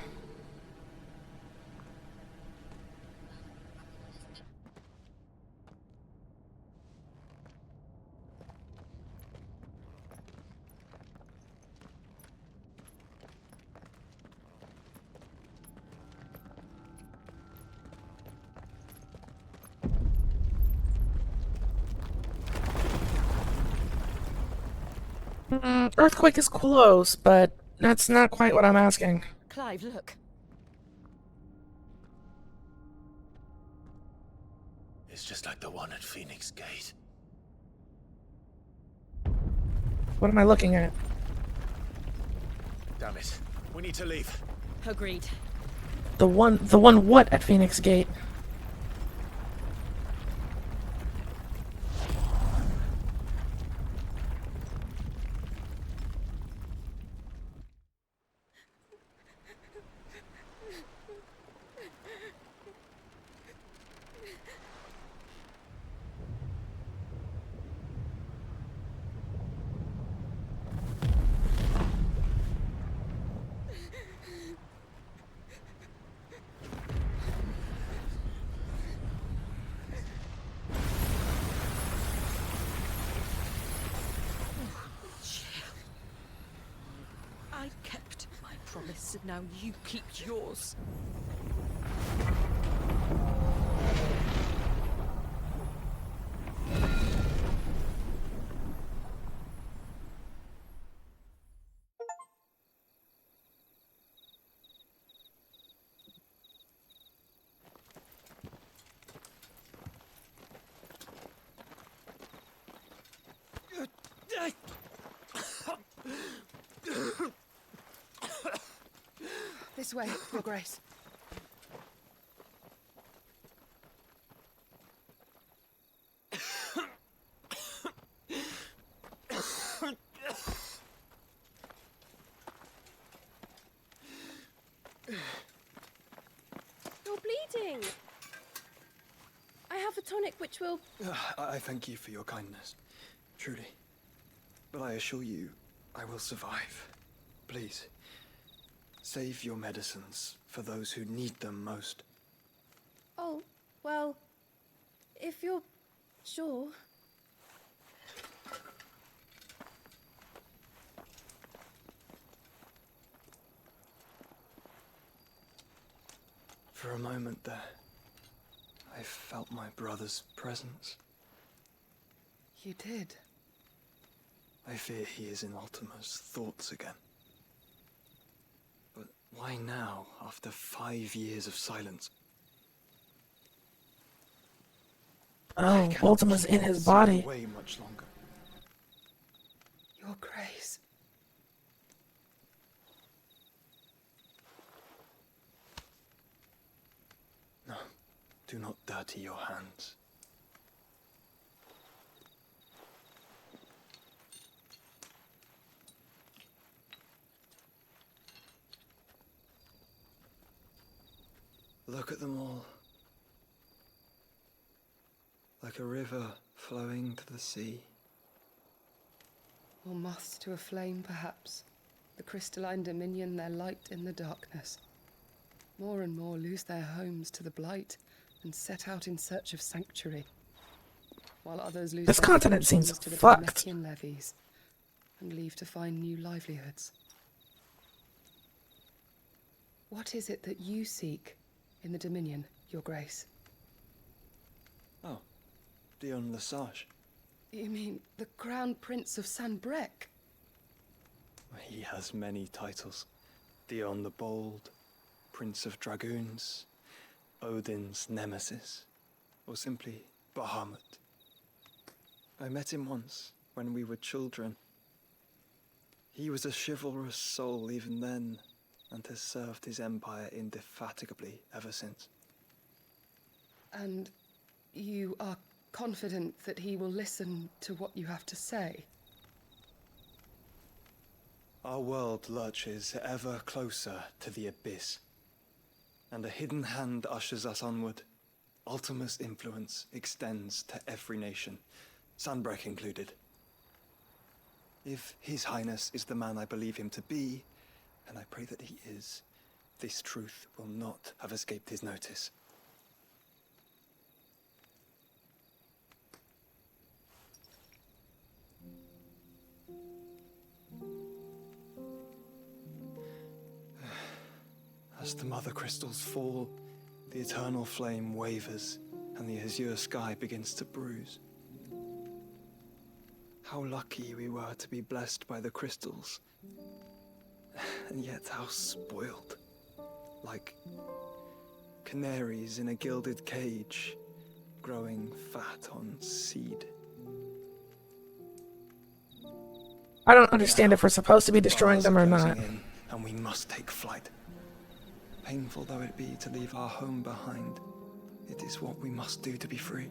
[SPEAKER 1] Earthquake is close, but that's not quite what I'm asking.
[SPEAKER 13] Clive, look.
[SPEAKER 2] It's just like the one at Phoenix Gate.
[SPEAKER 1] What am I looking at?
[SPEAKER 11] Damn it. We need to leave.
[SPEAKER 13] Agreed.
[SPEAKER 1] The one what at Phoenix Gate?
[SPEAKER 10] I kept my promise, and now you keep yours.
[SPEAKER 9] This way, Your Grace.
[SPEAKER 14] You're bleeding. I have a tonic which will...
[SPEAKER 15] I thank you for your kindness, truly. But I assure you, I will survive. Please, save your medicines for those who need them most.
[SPEAKER 14] Oh, well, if you're sure.
[SPEAKER 15] For a moment there, I felt my brother's presence.
[SPEAKER 9] You did?
[SPEAKER 15] I fear he is in Ultima's thoughts again. But why now, after 5 years of silence?
[SPEAKER 1] Oh, Ultima's in his body.
[SPEAKER 15] Way much longer.
[SPEAKER 9] Your Grace.
[SPEAKER 15] No, do not dirty your hands. Look at them all. Like a river flowing to the sea.
[SPEAKER 9] Or moths to a flame, perhaps. The crystalline dominion, their light in the darkness. More and more lose their homes to the blight and set out in search of sanctuary. While others lose
[SPEAKER 1] This
[SPEAKER 9] their
[SPEAKER 1] continent
[SPEAKER 9] fortunes
[SPEAKER 1] seems
[SPEAKER 9] to the
[SPEAKER 1] fucked.
[SPEAKER 9] Promethean levies and leave to find new livelihoods. What is it that you seek in the Dominion, Your Grace?
[SPEAKER 15] Oh, Dion Lesage.
[SPEAKER 9] You mean the Crown Prince of Sanbreque?
[SPEAKER 15] He has many titles. Dion the Bold, Prince of Dragoons, Odin's Nemesis, or simply Bahamut. I met him once, when we were children. He was a chivalrous soul even then, and has served his empire indefatigably ever since.
[SPEAKER 9] And you are
[SPEAKER 16] confident that he will listen to what you have to say?
[SPEAKER 15] Our world lurches ever closer to the abyss, and a hidden hand ushers us onward. Ultima's influence extends to every nation, Sanbreque included. If His Highness is the man I believe him to be, and I pray that he is, this truth will not have escaped his notice. As the mother crystals fall, the eternal flame wavers, and the azure sky begins to bruise. How lucky we were to be blessed by the crystals, and yet how spoiled. Like canaries in a gilded cage, growing fat on seed.
[SPEAKER 1] I don't understand if we're supposed to be destroying them or not.
[SPEAKER 15] And we must take flight. Painful though it be to leave our home behind, it is what we must do to be free.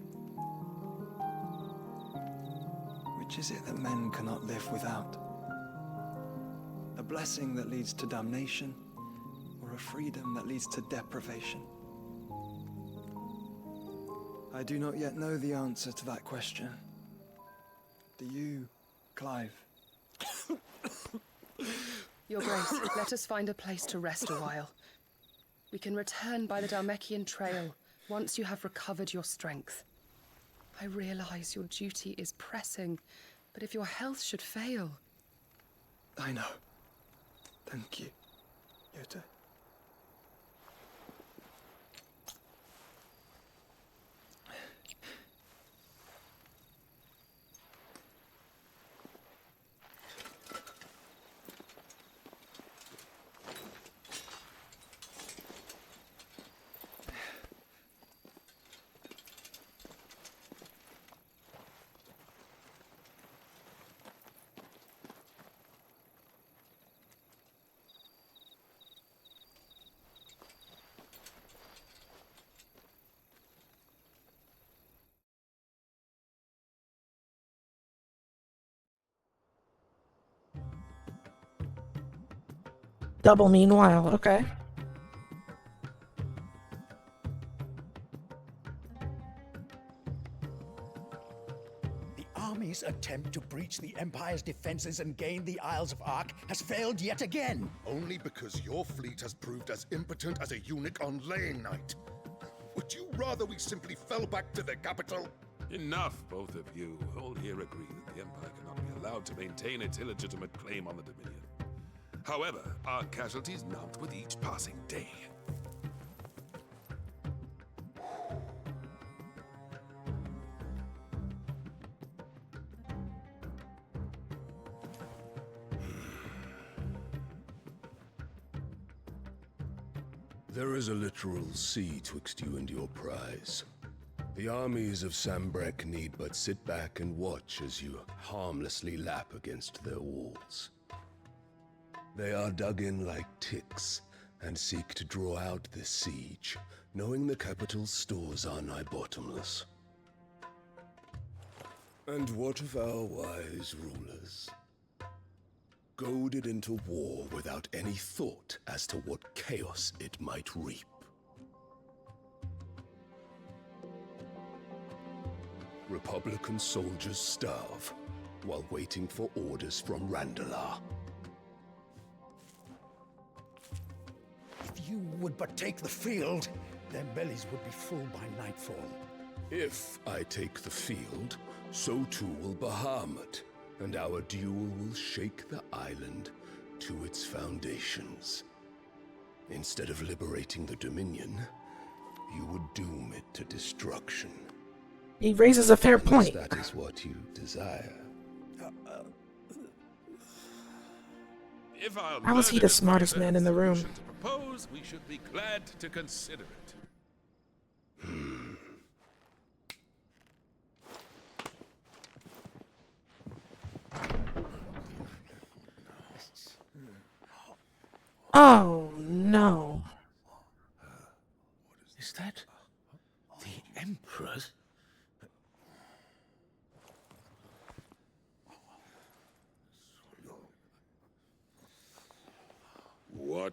[SPEAKER 15] Which is it that men cannot live without? A blessing that leads to damnation, or a freedom that leads to deprivation? I do not yet know the answer to that question. Do you, Clive?
[SPEAKER 16] Your Grace, let us find a place to rest a while. We can return by the Dhalmekian Trail once you have recovered your strength. I realize your duty is pressing, but if your health should fail...
[SPEAKER 15] I know. Thank you, Yota.
[SPEAKER 1] Double meanwhile, okay.
[SPEAKER 17] The army's attempt to breach the Empire's defenses and gain the Isles of Ark has failed yet again.
[SPEAKER 5] Only because your fleet has proved as impotent as a eunuch on laying night. Would you rather we simply fell back to the capital?
[SPEAKER 18] Enough, both of you. All here agree that the Empire cannot be allowed to maintain its illegitimate claim on the Dominion. However, our casualties mount with each passing day.
[SPEAKER 2] There is a literal sea twixt you and your prize. The armies of Sanbreque need but sit back and watch as you harmlessly lap against their walls. They are dug in like ticks, and seek to draw out this siege, knowing the capital's stores are nigh bottomless. And what of our wise rulers? Goaded into war without any thought as to what chaos it might reap. Republican soldiers starve, while waiting for orders from Randalar.
[SPEAKER 17] If you would but take the field, their bellies would be full by nightfall.
[SPEAKER 2] If I take the field, so too will Bahamut, and our duel will shake the island to its foundations. Instead of liberating the Dominion, you would doom it to destruction.
[SPEAKER 1] He raises a fair point.
[SPEAKER 2] That is what you desire.
[SPEAKER 18] If our
[SPEAKER 1] How is he the smartest man in the room?
[SPEAKER 18] to propose, we should be glad to consider it.
[SPEAKER 1] Oh, no.
[SPEAKER 17] Is that the Emperor's?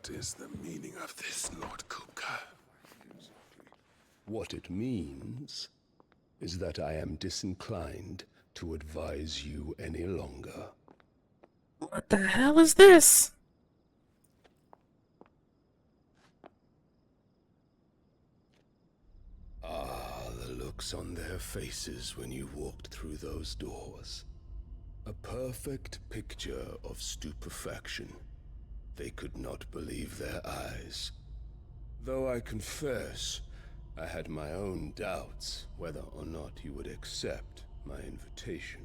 [SPEAKER 18] What is the meaning of this, Lord Kupka?
[SPEAKER 19] What it means is that I am disinclined to advise you any longer.
[SPEAKER 1] What the hell is this?
[SPEAKER 19] Ah, the looks on their faces when you walked through those doors. A perfect picture of stupefaction. They could not believe their eyes. Though I confess, I had my own doubts whether or not you would accept my invitation.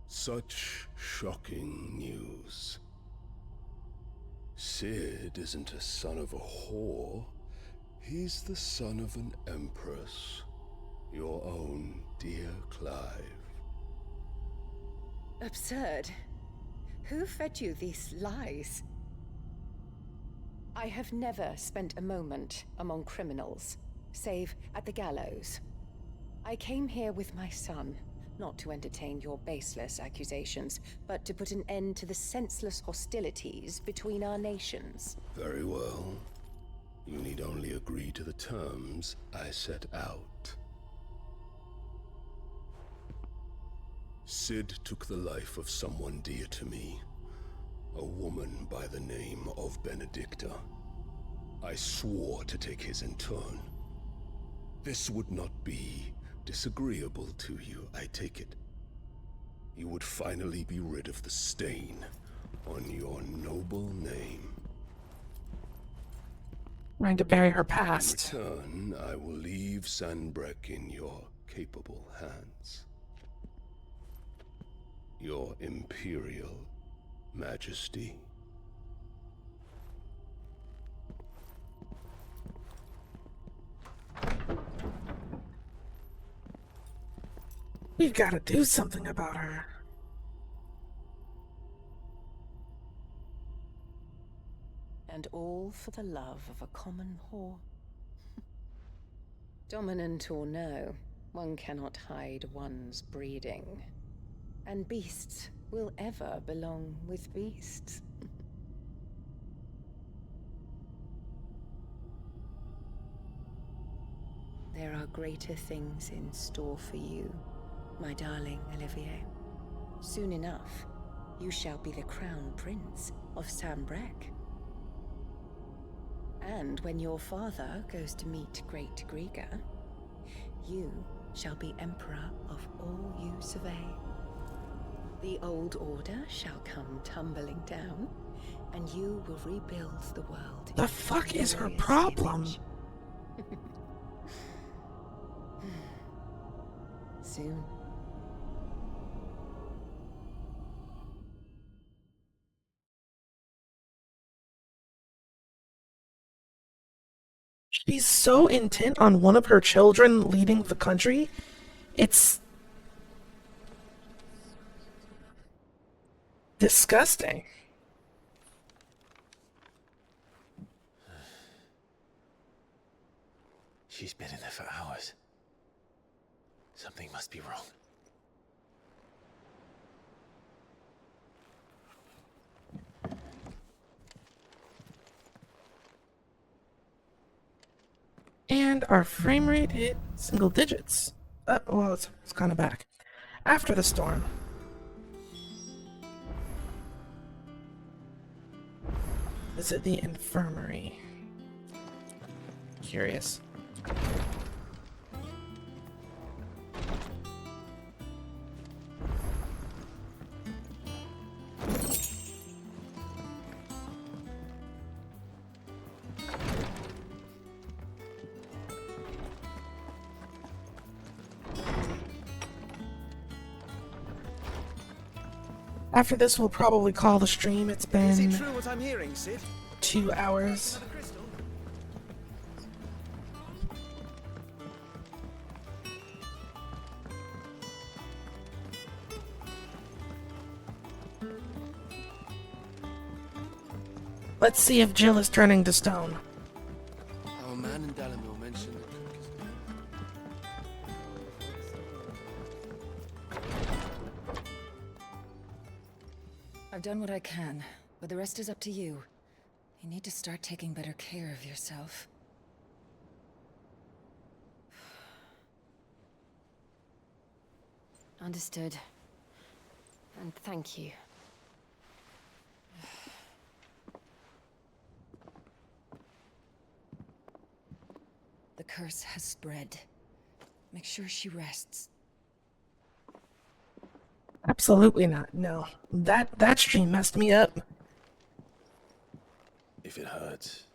[SPEAKER 19] Such shocking news. Cid isn't a son of a whore. He's the son of an empress. Your own dear Clive.
[SPEAKER 20] Absurd. Who fed you these lies? I have never spent a moment among criminals, save at the gallows. I came here with my son, not to entertain your baseless accusations, but to put an end to the senseless hostilities between our nations.
[SPEAKER 19] Very well. You need only agree to the terms I set out. Cid took the life of someone dear to me, a woman by the name of Benedicta. I swore to take his in turn. This would not be disagreeable to you, I take it. You would finally be rid of the stain on your noble name.
[SPEAKER 1] Trying to bury her past.
[SPEAKER 19] In return, I will leave Sanbreque in your capable hands. Your Imperial Majesty.
[SPEAKER 1] We've got to do something about her.
[SPEAKER 20] And all for the love of a common whore. Dominant or no, one cannot hide one's breeding. And beasts will ever belong with beasts. There are greater things in store for you, my darling Olivier. Soon enough, you shall be the crown prince of Sanbreque. And when your father goes to meet Great Griga, you shall be emperor of all you survey. The old order shall come tumbling down, and you will rebuild the world.
[SPEAKER 1] The fuck is her problem?
[SPEAKER 20] Soon.
[SPEAKER 1] She's so intent on one of her children leading the country. It's disgusting.
[SPEAKER 2] She's been in there for hours. Something must be wrong.
[SPEAKER 1] And our frame rate hit single digits. Well, it's kind of back. After the storm. Visit the infirmary. Curious. After this, we'll probably call the stream. It's been
[SPEAKER 4] Is it true what I'm hearing, Cid?
[SPEAKER 1] 2 hours. Let's see if Jill is turning to stone.
[SPEAKER 21] I've done what I can, but the rest is up to you. You need to start taking better care of yourself.
[SPEAKER 9] Understood. And thank you.
[SPEAKER 21] The curse has spread. Make sure she rests.
[SPEAKER 1] Absolutely not. No. That stream messed me up.
[SPEAKER 2] If it hurts,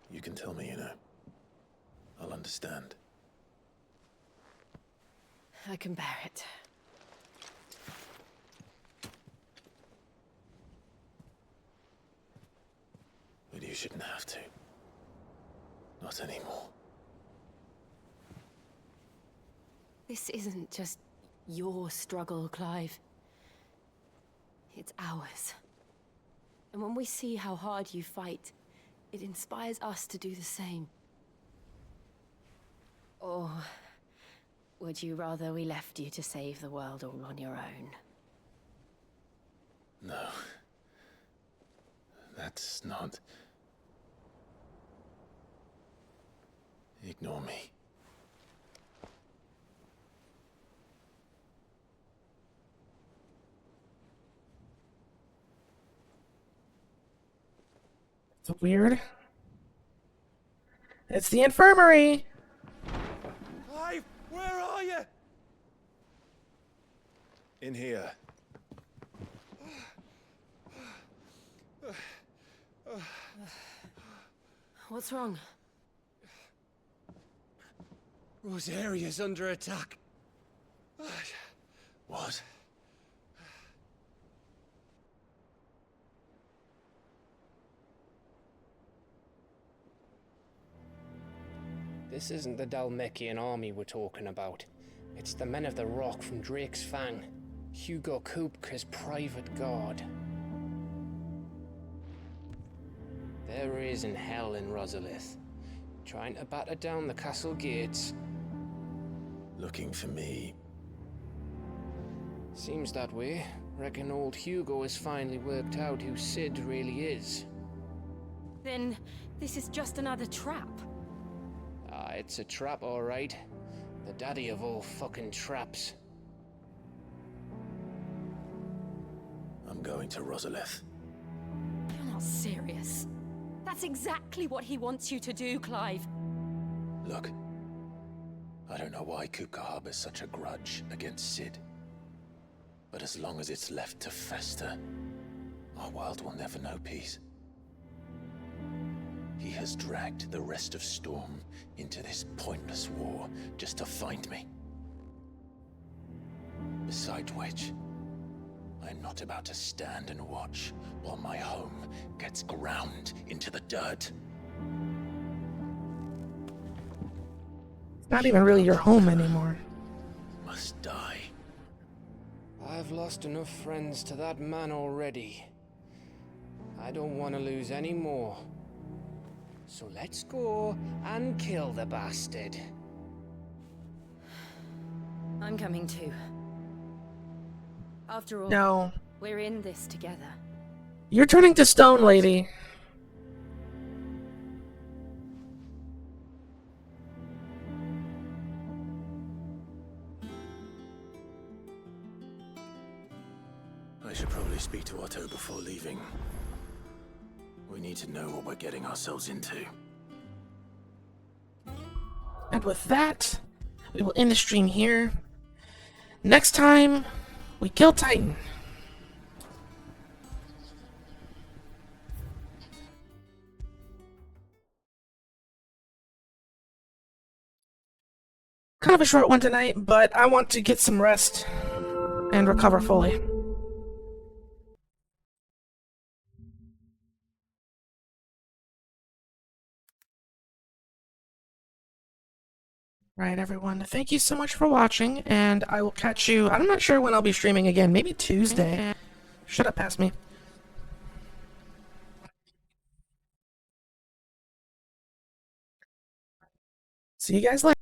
[SPEAKER 2] you can tell me, I'll understand.
[SPEAKER 9] I can bear it.
[SPEAKER 2] But you shouldn't have to. Not anymore.
[SPEAKER 9] This isn't just your struggle, Clive. It's ours. And when we see how hard you fight, it inspires us to do the same. Or would you rather we left you to save the world all on your own?
[SPEAKER 2] No. That's not... Ignore me.
[SPEAKER 1] It's weird. It's the infirmary!
[SPEAKER 12] Clive, where are you?
[SPEAKER 11] In here.
[SPEAKER 9] What's wrong?
[SPEAKER 12] Rosaria's under attack.
[SPEAKER 2] What?
[SPEAKER 22] This isn't the Dhalmekian army we're talking about. It's the Men of the Rock from Drake's Fang. Hugo Kupka's private guard. There is in hell in Rosalith, trying to batter down the castle gates.
[SPEAKER 2] Looking for me.
[SPEAKER 22] Seems that way. Reckon old Hugo has finally worked out who Sid really is.
[SPEAKER 9] Then this is just another trap.
[SPEAKER 22] Ah, it's a trap, all right. The daddy of all fucking traps.
[SPEAKER 2] I'm going to Rosalith.
[SPEAKER 9] You're not serious. That's exactly what he wants you to do, Clive.
[SPEAKER 2] Look, I don't know why Kupka harbors such a grudge against Sid. But as long as it's left to fester, our world will never know peace. He has dragged the rest of Storm into this pointless war just to find me. Besides which, I am not about to stand and watch while my home gets ground into the dirt.
[SPEAKER 1] It's not even really your home anymore.
[SPEAKER 2] Must die.
[SPEAKER 22] I've lost enough friends to that man already. I don't want to lose any more. So let's go and kill the bastard.
[SPEAKER 9] I'm coming too. After all,
[SPEAKER 1] No.
[SPEAKER 9] we're in this together.
[SPEAKER 1] You're turning to stone, lady.
[SPEAKER 2] I should probably speak to Otto before leaving. We need to know what we're getting ourselves into.
[SPEAKER 1] And with that, we will end the stream here. Next time, we kill Titan. Kind of a short one tonight, but I want to get some rest and recover fully. Right, everyone. Thank you so much for watching, and I will catch you. I'm not sure when I'll be streaming again. Maybe Tuesday. Shut up past me. See you guys later.